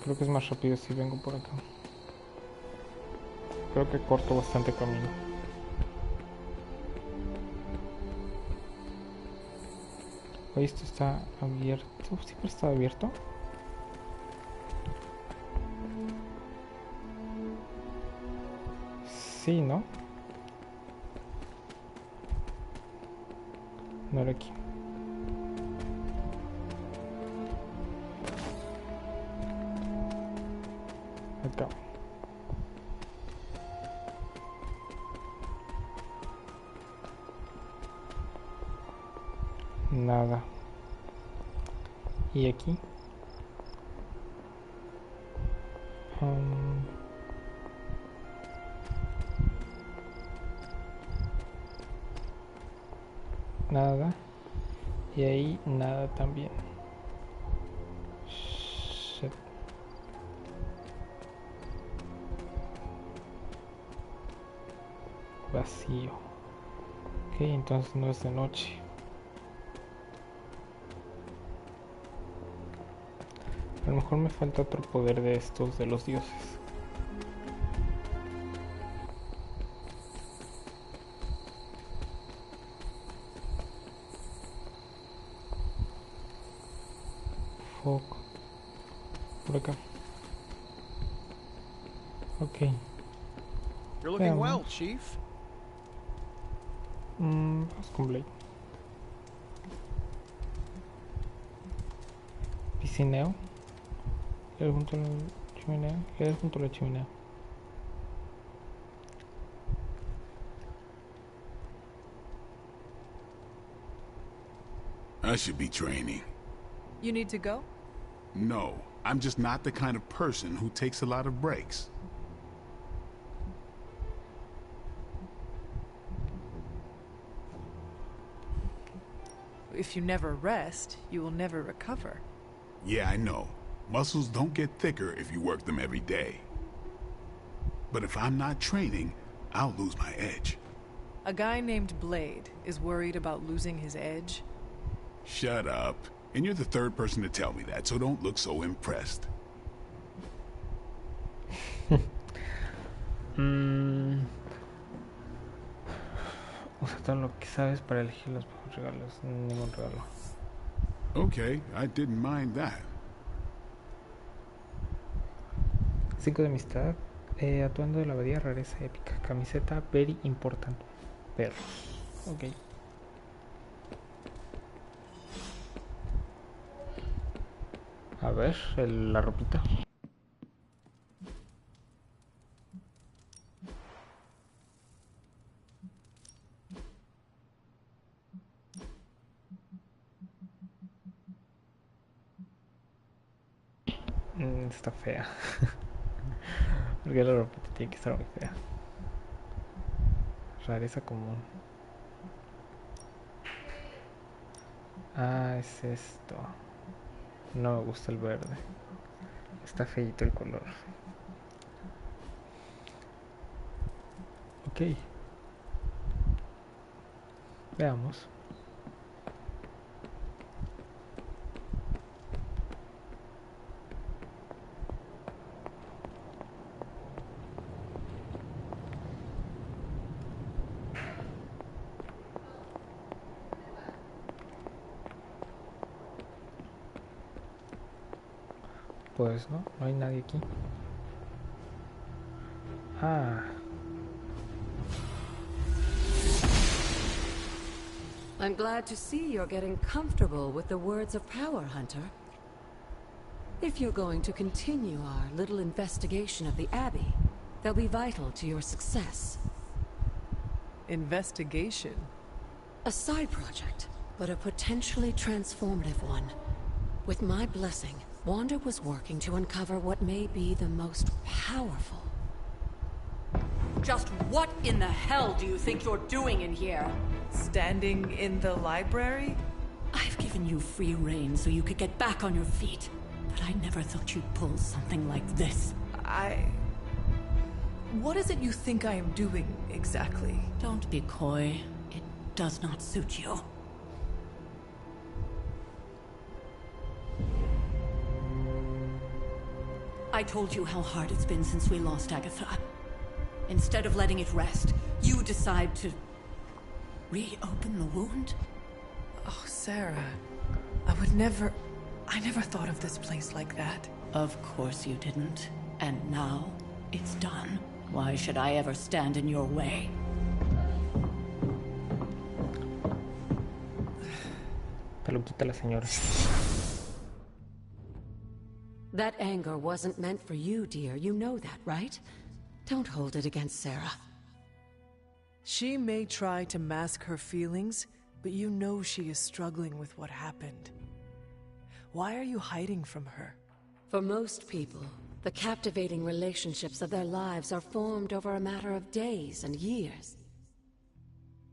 Creo que es más rápido si vengo por acá. Creo que corto bastante camino. Oye, esto está abierto. ¿Siempre está abierto? Sí, ¿no? No era aquí. Acá. Nada. ¿Y aquí? Nada. Y ahí nada también. Shit. Vacío. Ok, entonces no es de noche. A lo mejor me falta otro poder de estos de los dioses. Fuck. Por acá. Ok. You're looking well, Chief. Vamos con Blade. Piscineo. Leer junto a la chimenea. Leer junto a la chimenea. I should be training. You need to go? No, I'm just not the kind of person who takes a lot of breaks. If you never rest, you will never recover. Yeah, I know. Muscles don't get thicker if you work them every day. But if I'm not training, I'll lose my edge. A guy named Blade is worried about losing his edge. Shut up. And you're the third person to tell me that, so don't look so impressed. Usa todo lo que sabes para elegir los mejores regalos. Ningún regalo. Okay, I didn't mind that. 5 de amistad. Atuendo de la abadía, rareza épica. Camiseta, very important. Perros. Ok. A ver, la ropita. Está fea. Porque la ropa tiene que estar muy fea. Rareza común. Ah, es esto. No me gusta el verde. Está feito el color. Ok. Veamos. Pues no hay nadie aquí. Ah, I'm glad to see you're getting comfortable with the words of power, Hunter. If you're going to continue our little investigation of the Abbey, they'll be vital to your success. Investigation? A side project, but a potentially transformative one. With my blessing, Wanda was working to uncover what may be the most powerful. Just what in the hell do you think you're doing in here? Standing in the library? I've given you free rein so you could get back on your feet. But I never thought you'd pull something like this. What is it you think I am doing, exactly? Don't be coy. It does not suit you. I told you how hard it's been since we lost Agatha. Instead of letting it rest, you decide to reopen the wound? Oh, Sarah. I never thought of this place like that. Of course you didn't. And now, it's done. Why should I ever stand in your way? peluquita la señora. That anger wasn't meant for you, dear. You know that, right? Don't hold it against Sarah. She may try to mask her feelings, but you know she is struggling with what happened. Why are you hiding from her? For most people, the captivating relationships of their lives are formed over a matter of days and years.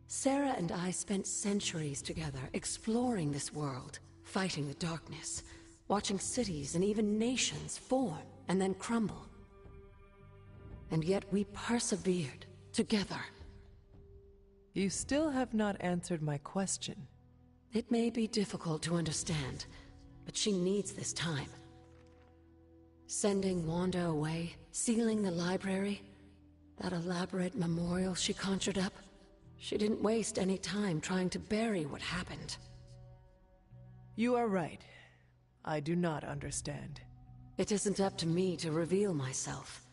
Sarah and I spent centuries together exploring this world, fighting the darkness, watching cities and even nations form and then crumble. And yet we persevered together. You still have not answered my question. It may be difficult to understand, but she needs this time. Sending Wanda away, sealing the library, that elaborate memorial she conjured up, she didn't waste any time trying to bury what happened. You are right. I do not understand. It isn't up to me to reveal myself.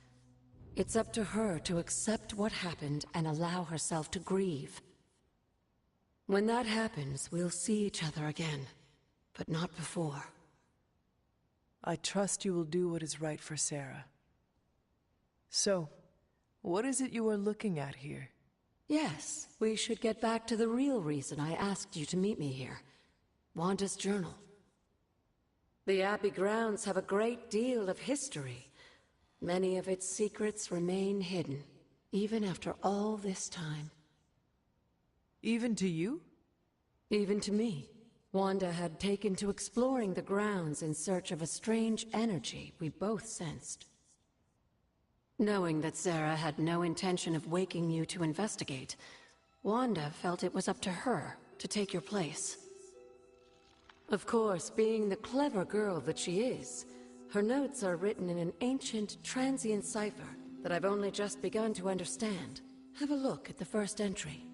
It's up to her to accept what happened and allow herself to grieve. When that happens, we'll see each other again, but not before. I trust you will do what is right for Sarah. So, what is it you are looking at here? Yes, we should get back to the real reason I asked you to meet me here. Wanda's journal. The Abbey grounds have a great deal of history. Many of its secrets remain hidden, even after all this time. Even to you? Even to me. Wanda had taken to exploring the grounds in search of a strange energy we both sensed. Knowing that Sarah had no intention of waking you to investigate, Wanda felt it was up to her to take your place. Of course, being the clever girl that she is, her notes are written in an ancient, transient cipher that I've only just begun to understand. Have a look at the first entry.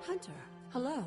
Hunter, hello.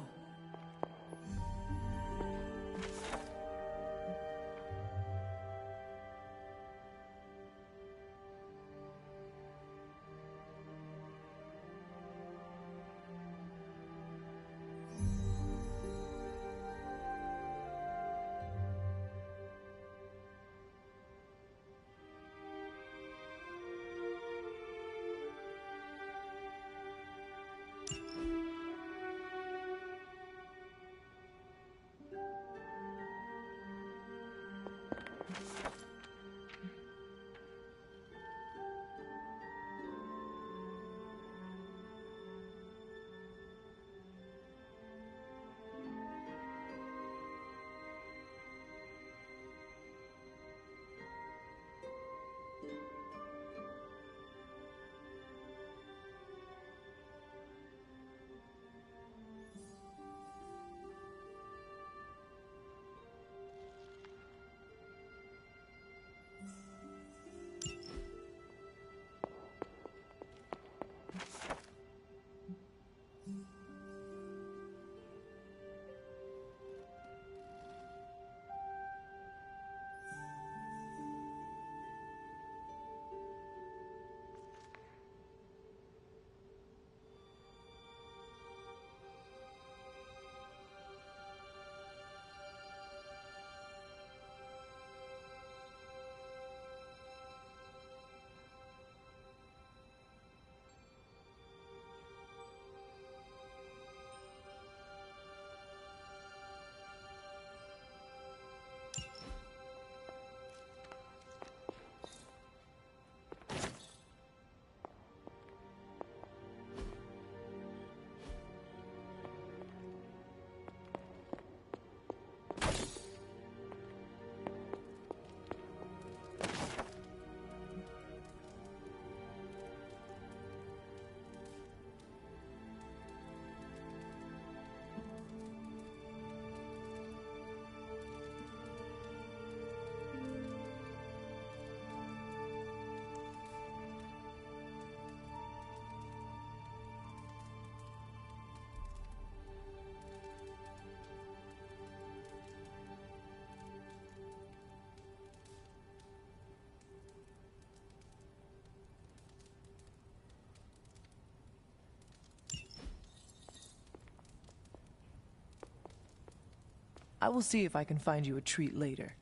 I will see if I can find you a treat later.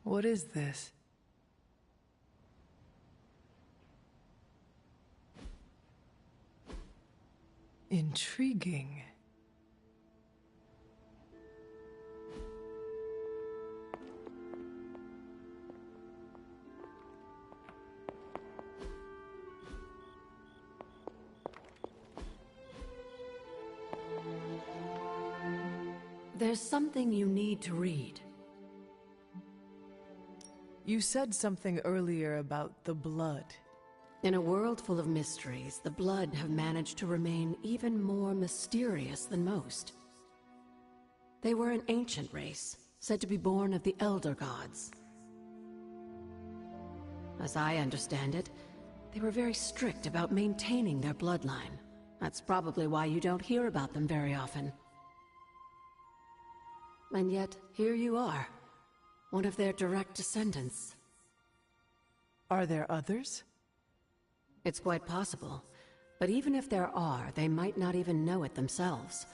What is this? Intriguing. There's something you need to read. You said something earlier about the blood. In a world full of mysteries, the blood have managed to remain even more mysterious than most. They were an ancient race, said to be born of the Elder Gods. As I understand it, they were very strict about maintaining their bloodline. That's probably why you don't hear about them very often. And yet, here you are, one of their direct descendants. Are there others? It's quite possible. But even if there are, they might not even know it themselves.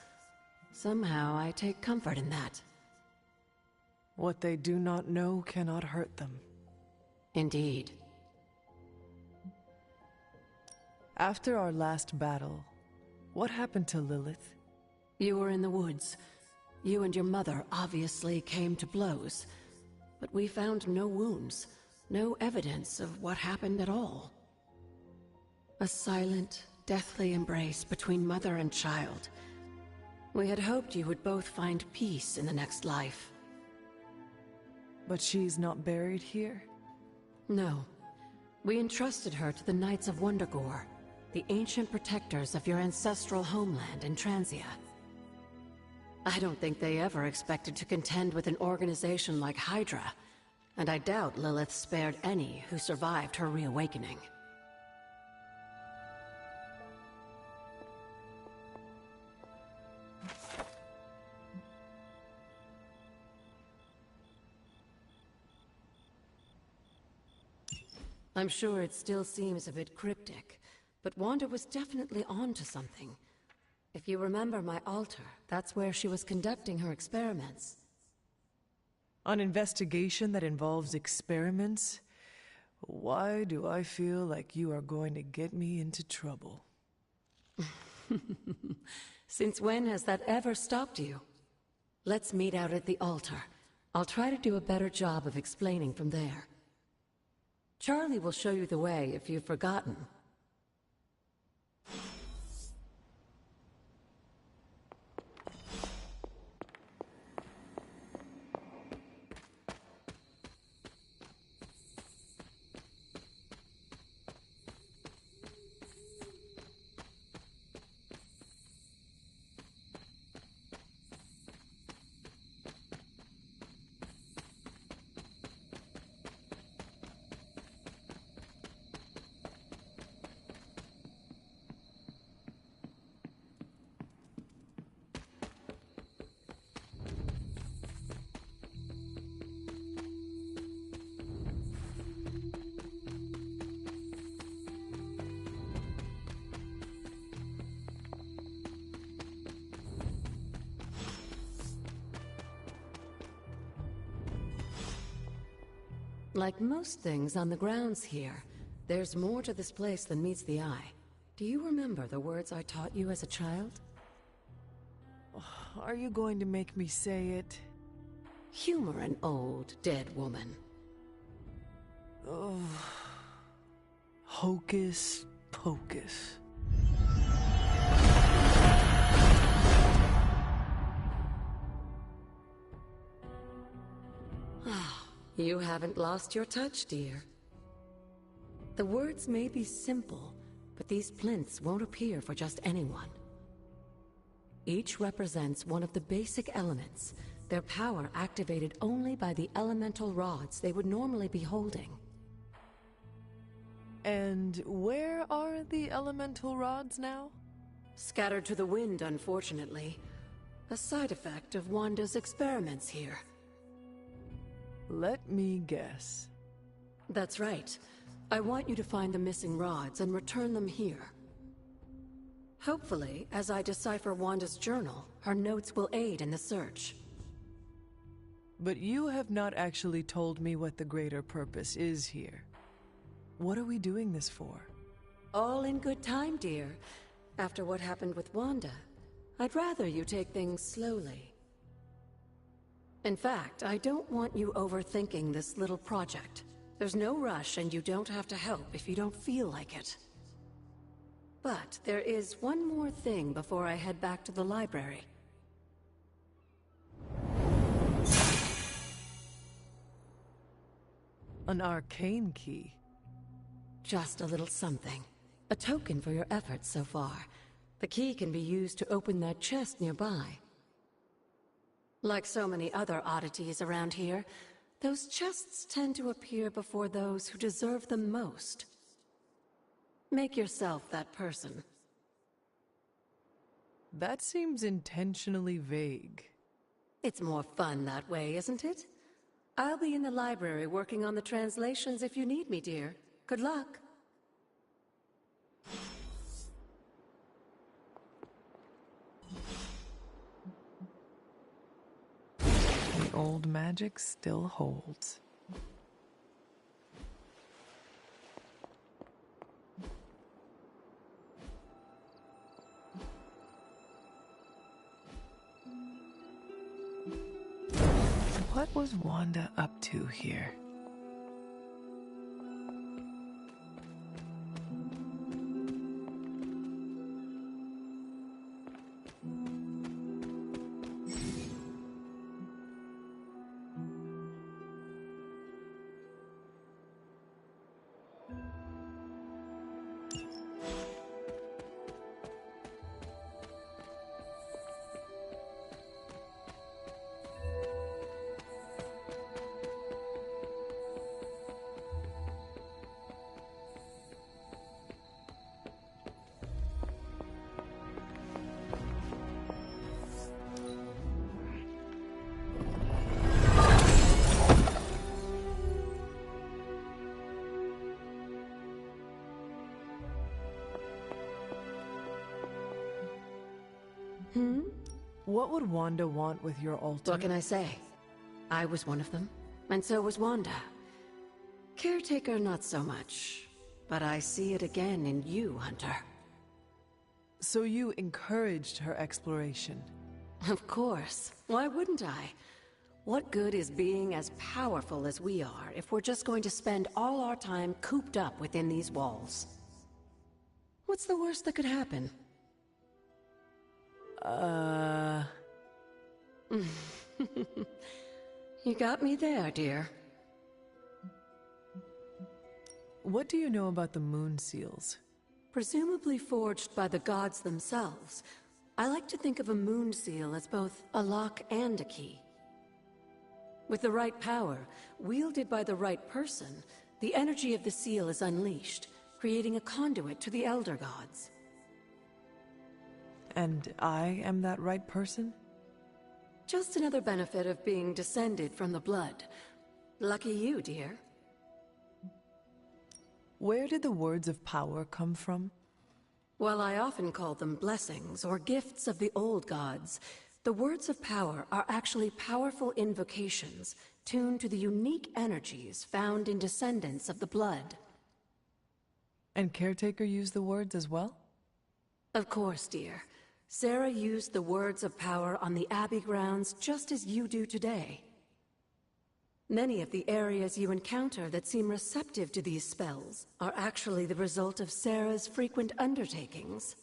Somehow, I take comfort in that. What they do not know cannot hurt them. Indeed. After our last battle, what happened to Lilith? You were in the woods. You and your mother obviously came to blows. But we found no wounds. no evidence of what happened at all. A silent, deathly embrace between mother and child. We had hoped you would both find peace in the next life. But she's not buried here? No. We entrusted her to the Knights of Wondergore, the ancient protectors of your ancestral homeland in Transia. I don't think they ever expected to contend with an organization like Hydra, and I doubt Lilith spared any who survived her reawakening. I'm sure it still seems a bit cryptic, but Wanda was definitely onto something. If you remember my altar, that's where she was conducting her experiments. An investigation that involves experiments? Why do I feel like you are going to get me into trouble? Since when has that ever stopped you? Let's meet out at the altar. I'll try to do a better job of explaining from there. Charlie will show you the way if you've forgotten. Like most things on the grounds here, there's more to this place than meets the eye. Do you remember the words I taught you as a child? Are you going to make me say it? Humor an old, dead woman. Oh. Hocus pocus. You haven't lost your touch, dear. The words may be simple, but these plinths won't appear for just anyone. Each represents one of the basic elements, their power activated only by the elemental rods they would normally be holding. And where are the elemental rods now? Scattered to the wind, unfortunately. A side effect of Wanda's experiments here. Let me guess. That's right. I want you to find the missing rods and return them here. Hopefully, as I decipher Wanda's journal, her notes will aid in the search. But you have not actually told me what the greater purpose is here. What are we doing this for? All in good time, dear. After what happened with Wanda, I'd rather you take things slowly. In fact, I don't want you overthinking this little project. There's no rush and you don't have to help if you don't feel like it. But there is one more thing before I head back to the library. An arcane key. Just a little something. A token for your efforts so far. The key can be used to open that chest nearby. Like so many other oddities around here, those chests tend to appear before those who deserve them most. Make yourself that person. That seems intentionally vague. It's more fun that way, isn't it? I'll be in the library working on the translations if you need me, dear. Good luck. The old magic still holds. What was Wanda up to here? What would Wanda want with your altar? What can I say? I was one of them, and so was Wanda. Caretaker, not so much. But I see it again in you, Hunter. So you encouraged her exploration? Of course. Why wouldn't I? What good is being as powerful as we are if we're just going to spend all our time cooped up within these walls? What's the worst that could happen? You got me there, dear. What do you know about the moon seals? Presumably forged by the gods themselves. I like to think of a moon seal as both a lock and a key. With the right power, wielded by the right person, the energy of the seal is unleashed, creating a conduit to the Elder Gods. And I am that right person? Just another benefit of being descended from the blood. Lucky you, dear. Where did the words of power come from? While I often call them blessings or gifts of the old gods, the words of power are actually powerful invocations tuned to the unique energies found in descendants of the blood. And Caretaker used the words as well? Of course, dear. Sarah used the words of power on the Abbey grounds just as you do today. Many of the areas you encounter that seem receptive to these spells are actually the result of Sarah's frequent undertakings.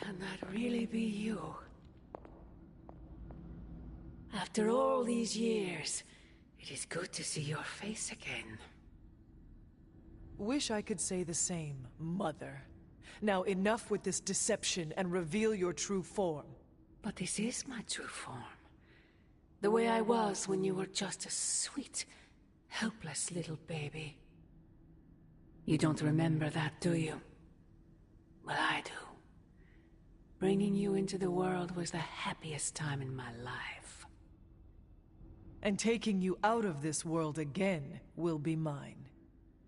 Can that really be you? After all these years, it is good to see your face again. Wish I could say the same, Mother. Now enough with this deception and reveal your true form. But this is my true form. The way I was when you were just a sweet, helpless little baby. You don't remember that, do you? Well, I do. Bringing you into the world was the happiest time in my life. And taking you out of this world again will be mine.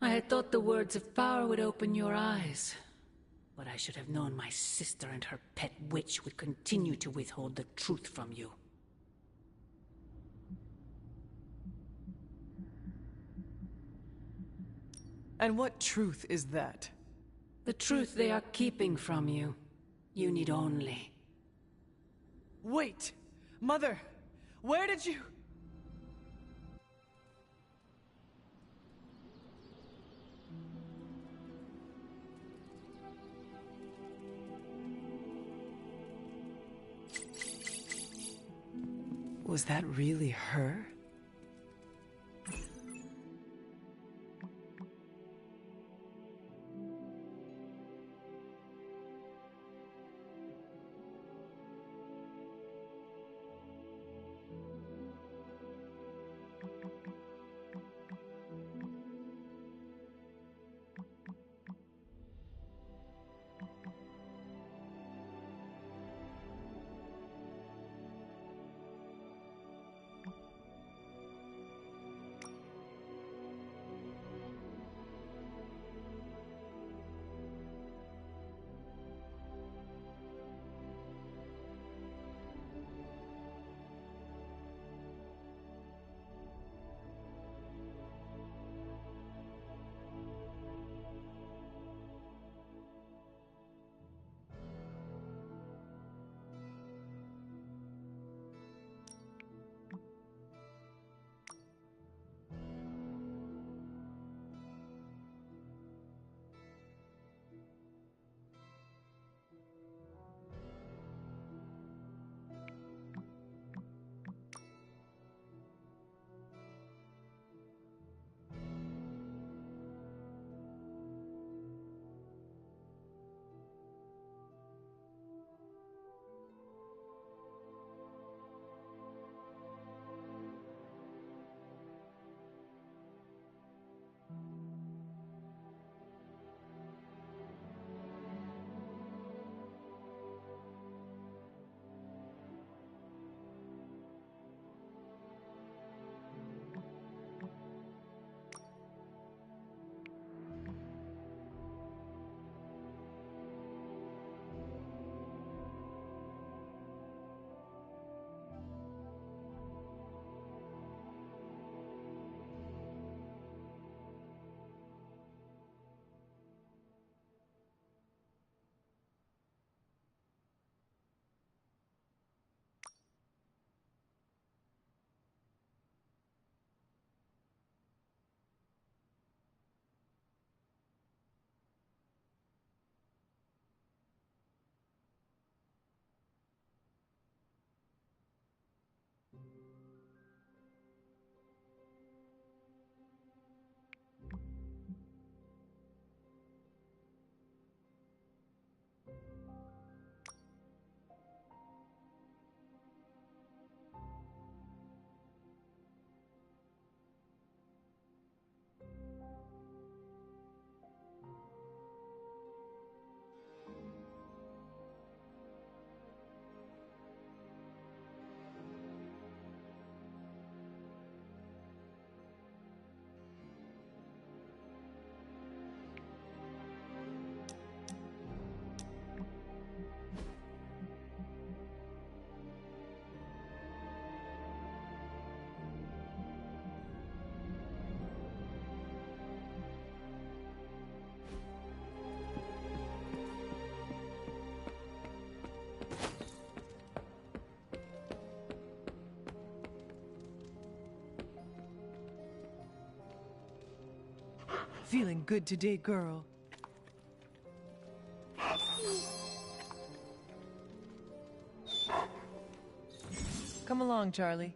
I had thought the words of power would open your eyes. But I should have known my sister and her pet witch would continue to withhold the truth from you. And what truth is that? The truth they are keeping from you. You need only... Wait! Mother! Where did you... Was that really her? feeling good today, girl. Come along, Charlie.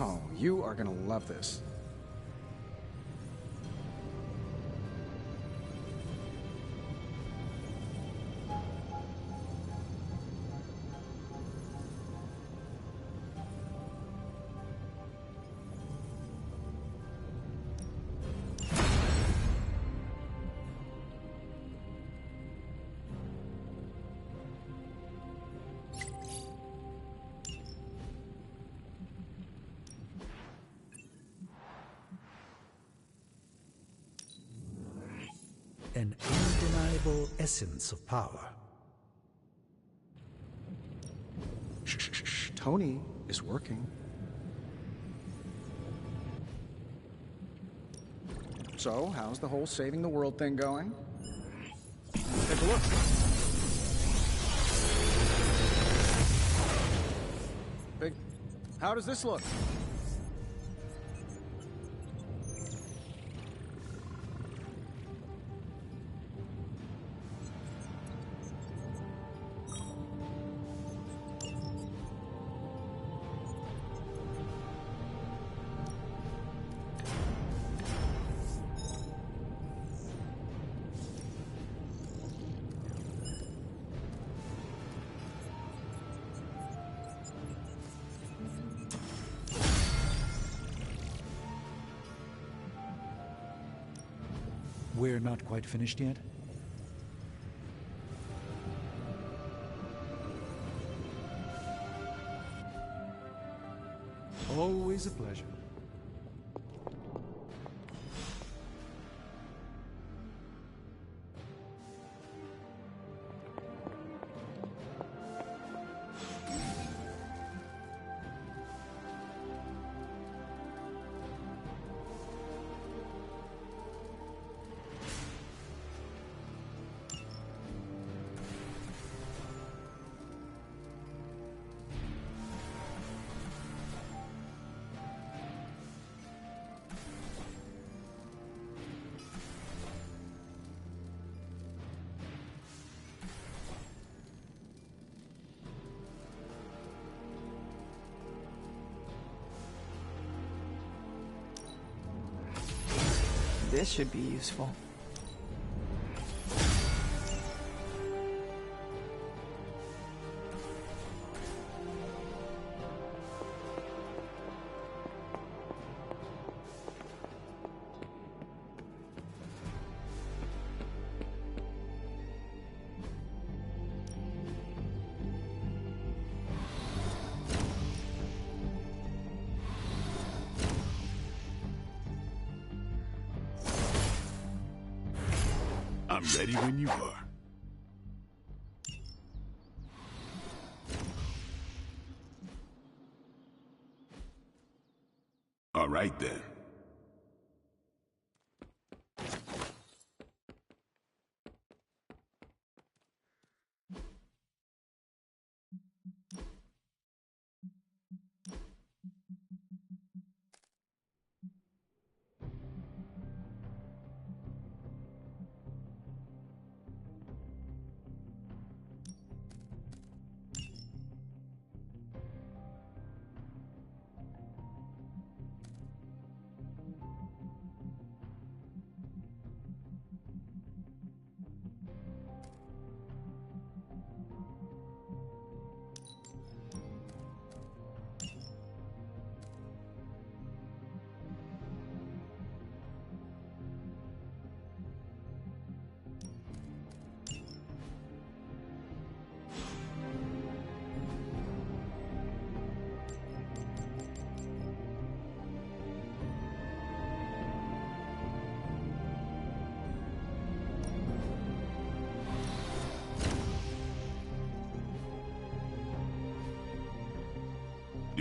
Oh, you are gonna love this. An undeniable essence of power. Shh. Tony is working. So, how's the whole saving the world thing going? Take a look. Big, how does this look? We're not quite finished yet? Always a pleasure. This should be useful. I'm ready when you are. All right then.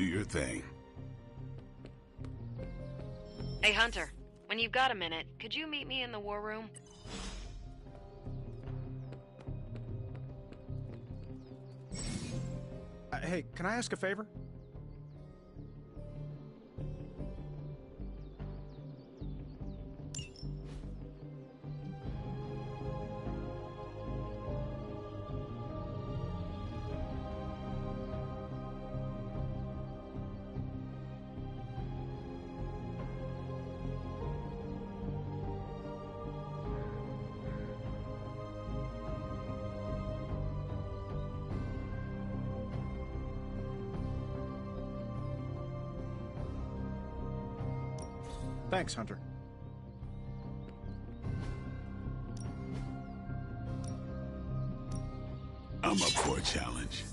Do your thing. Hey, Hunter. When you've got a minute, could you meet me in the war room? Hey, can I ask a favor? Thanks, Hunter. I'm up for a challenge.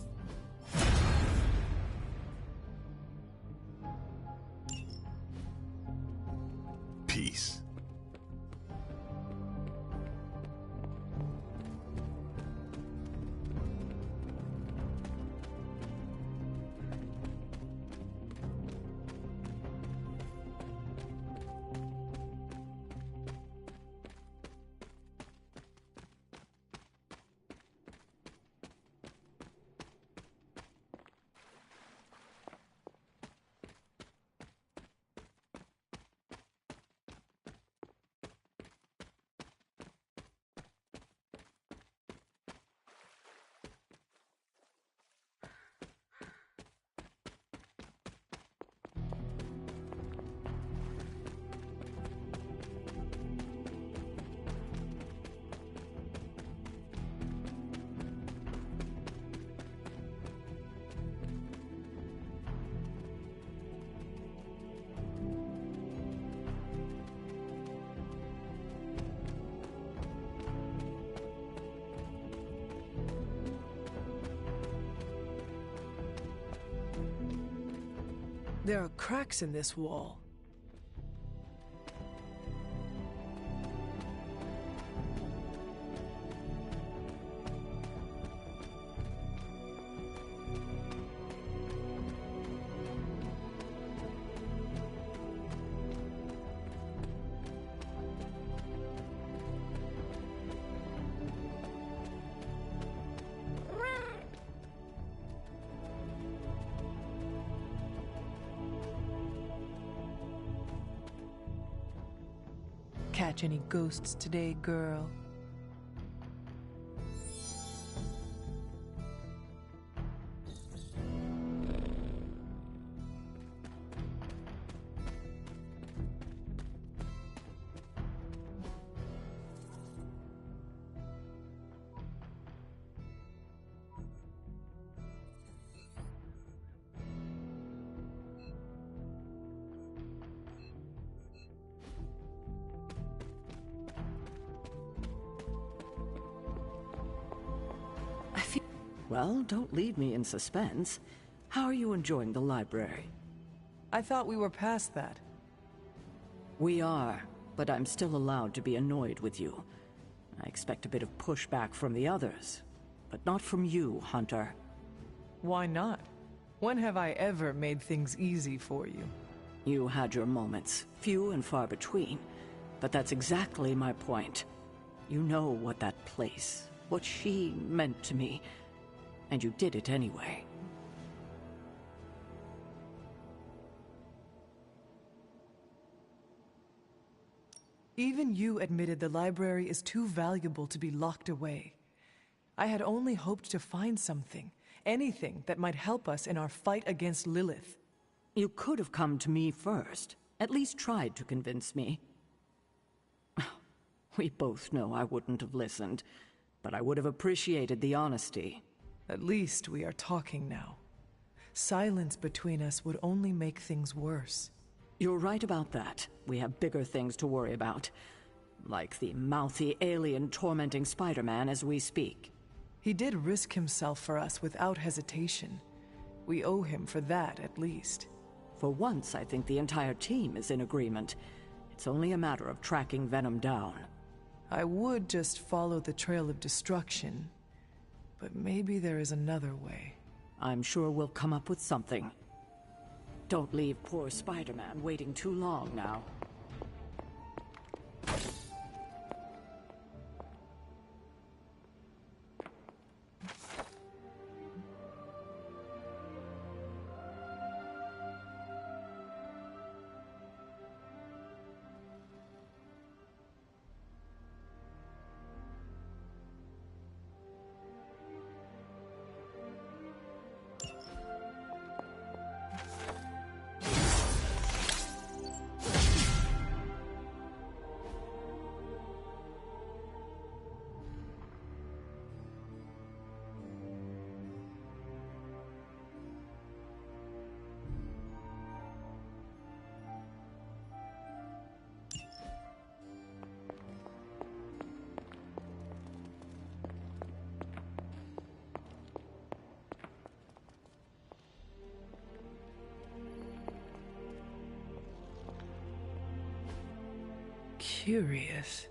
Peace. There are cracks in this wall. Catch any ghosts today, girl? Well, don't leave me in suspense. How are you enjoying the library? I thought we were past that. We are, but I'm still allowed to be annoyed with you. I expect a bit of pushback from the others, but not from you, Hunter. Why not? When have I ever made things easy for you? You had your moments, few and far between, but that's exactly my point. You know what that place, what she meant to me, and you did it anyway. Even you admitted the library is too valuable to be locked away. I had only hoped to find something, anything that might help us in our fight against Lilith. You could have come to me first, at least tried to convince me. We both know I wouldn't have listened, but I would have appreciated the honesty. At least we are talking now. Silence between us would only make things worse. You're right about that. We have bigger things to worry about. Like the mouthy alien tormenting Spider-Man as we speak. He did risk himself for us without hesitation. We owe him for that, at least. For once, I think the entire team is in agreement. It's only a matter of tracking Venom down. I would just follow the trail of destruction, but maybe there is another way. I'm sure we'll come up with something. Don't leave poor Spider-Man waiting too long now. Curious.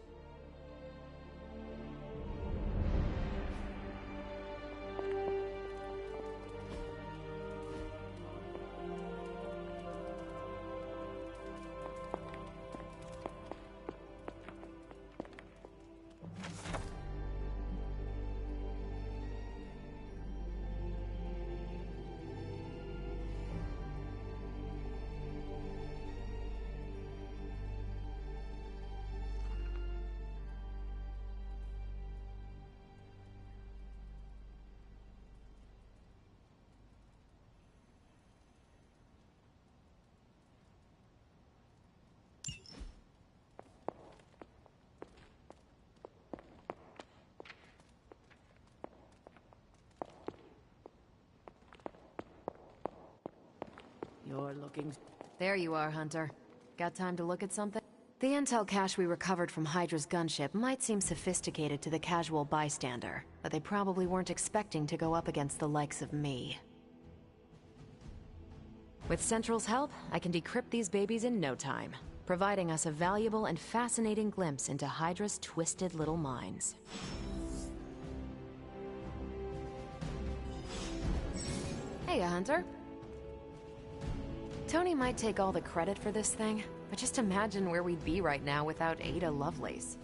You're looking... There you are, Hunter. Got time to look at something? The intel cache we recovered from Hydra's gunship might seem sophisticated to the casual bystander, but they probably weren't expecting to go up against the likes of me. With Central's help, I can decrypt these babies in no time, providing us a valuable and fascinating glimpse into Hydra's twisted little minds. Hey, Hunter. Tony might take all the credit for this thing, but just imagine where we'd be right now without Ada Lovelace.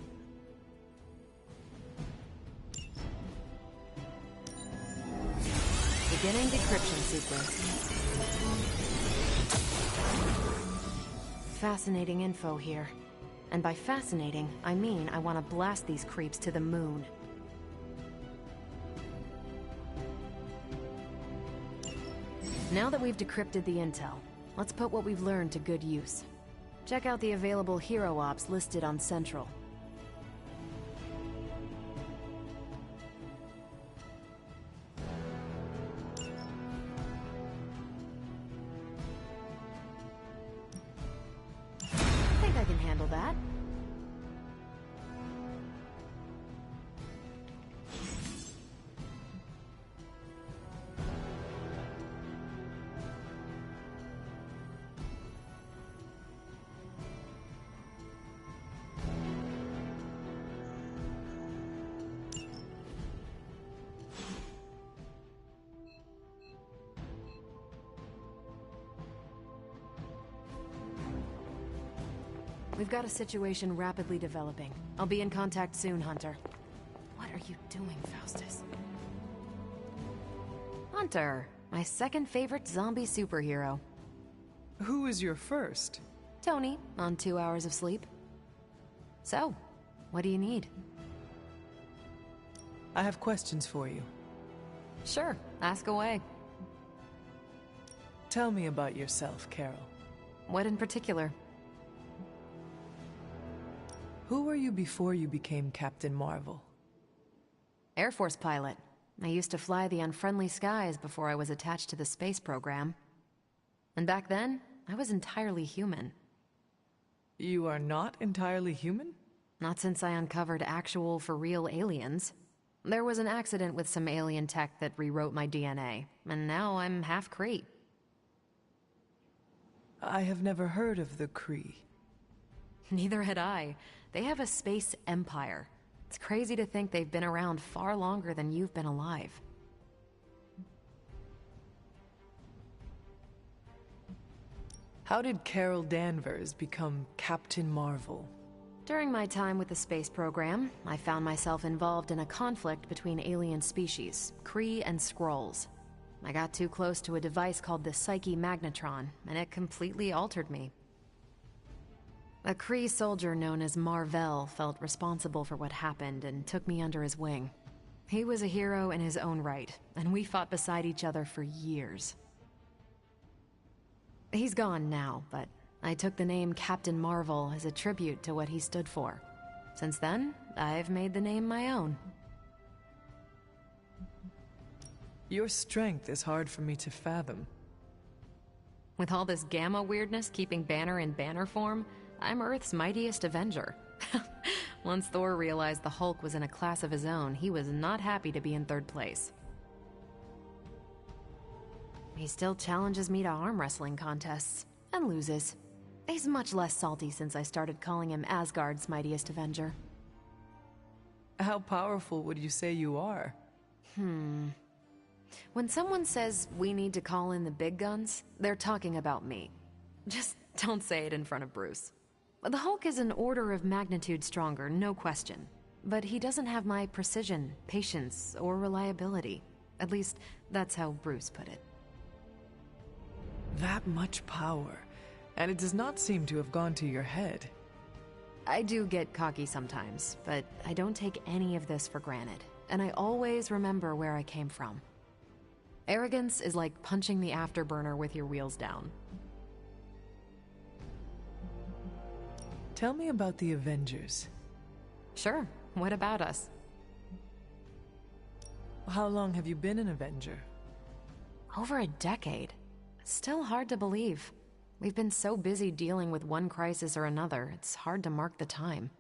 Beginning decryption sequence. Fascinating info here. And by fascinating, I mean I want to blast these creeps to the moon. Now that we've decrypted the intel, let's put what we've learned to good use. Check out the available hero ops listed on Central. I think I can handle that. We've got a situation rapidly developing. I'll be in contact soon, Hunter. What are you doing, Faustus? Hunter, my second favorite zombie superhero. Who is your first? Tony, on 2 hours of sleep. So, what do you need? I have questions for you. Sure, ask away. Tell me about yourself, Carol. What in particular? Who were you before you became Captain Marvel? Air Force pilot. I used to fly the unfriendly skies before I was attached to the space program. And back then, I was entirely human. You are not entirely human? Not since I uncovered actual, for-real aliens. There was an accident with some alien tech that rewrote my DNA, and now I'm half Kree. I have never heard of the Kree. Neither had I. They have a space empire. It's crazy to think they've been around far longer than you've been alive. How did Carol Danvers become Captain Marvel? During my time with the space program, I found myself involved in a conflict between alien species, Kree and Skrulls. I got too close to a device called the Psyche Magnetron, and it completely altered me. A Kree soldier known as Marvel felt responsible for what happened and took me under his wing. He was a hero in his own right, and we fought beside each other for years. He's gone now, but I took the name Captain Marvel as a tribute to what he stood for. Since then, I've made the name my own. Your strength is hard for me to fathom. With all this gamma weirdness keeping Banner in banner form, I'm Earth's mightiest Avenger. Once Thor realized the Hulk was in a class of his own, he was not happy to be in third place. He still challenges me to arm wrestling contests, and loses. He's much less salty since I started calling him Asgard's mightiest Avenger. How powerful would you say you are? When someone says we need to call in the big guns, they're talking about me. Just don't say it in front of Bruce. The Hulk is an order of magnitude stronger, no question. But he doesn't have my precision, patience, or reliability. At least, that's how Bruce put it. That much power, and it does not seem to have gone to your head. I do get cocky sometimes, but I don't take any of this for granted, and I always remember where I came from. Arrogance is like punching the afterburner with your wheels down. Tell me about the Avengers. Sure, what about us? How long have you been an Avenger? Over a decade. Still hard to believe. We've been so busy dealing with one crisis or another, it's hard to mark the time.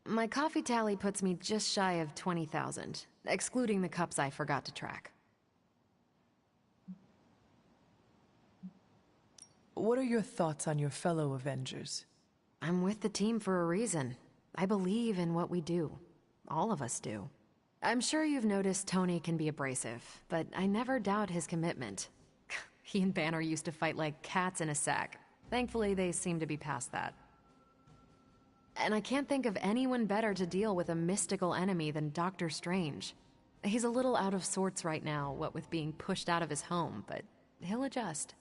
My coffee tally puts me just shy of 20,000, excluding the cups I forgot to track. What are your thoughts on your fellow Avengers? I'm with the team for a reason. I believe in what we do. All of us do. I'm sure you've noticed Tony can be abrasive, but I never doubt his commitment. He and Banner used to fight like cats in a sack. Thankfully, they seem to be past that. And I can't think of anyone better to deal with a mystical enemy than Doctor Strange. He's a little out of sorts right now, what with being pushed out of his home, but he'll adjust.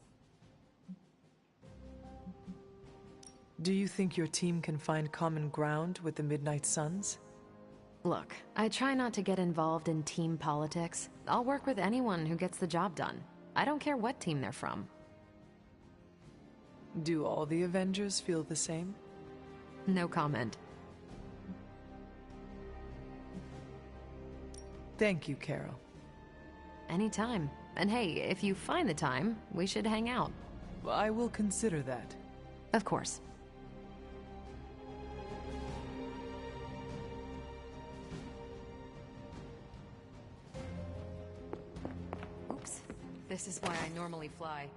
Do you think your team can find common ground with the Midnight Suns? Look, I try not to get involved in team politics. I'll work with anyone who gets the job done. I don't care what team they're from. Do all the Avengers feel the same? No comment. Thank you, Carol. Anytime. And hey, if you find the time, we should hang out. I will consider that. Of course. Oops. This is why I normally fly.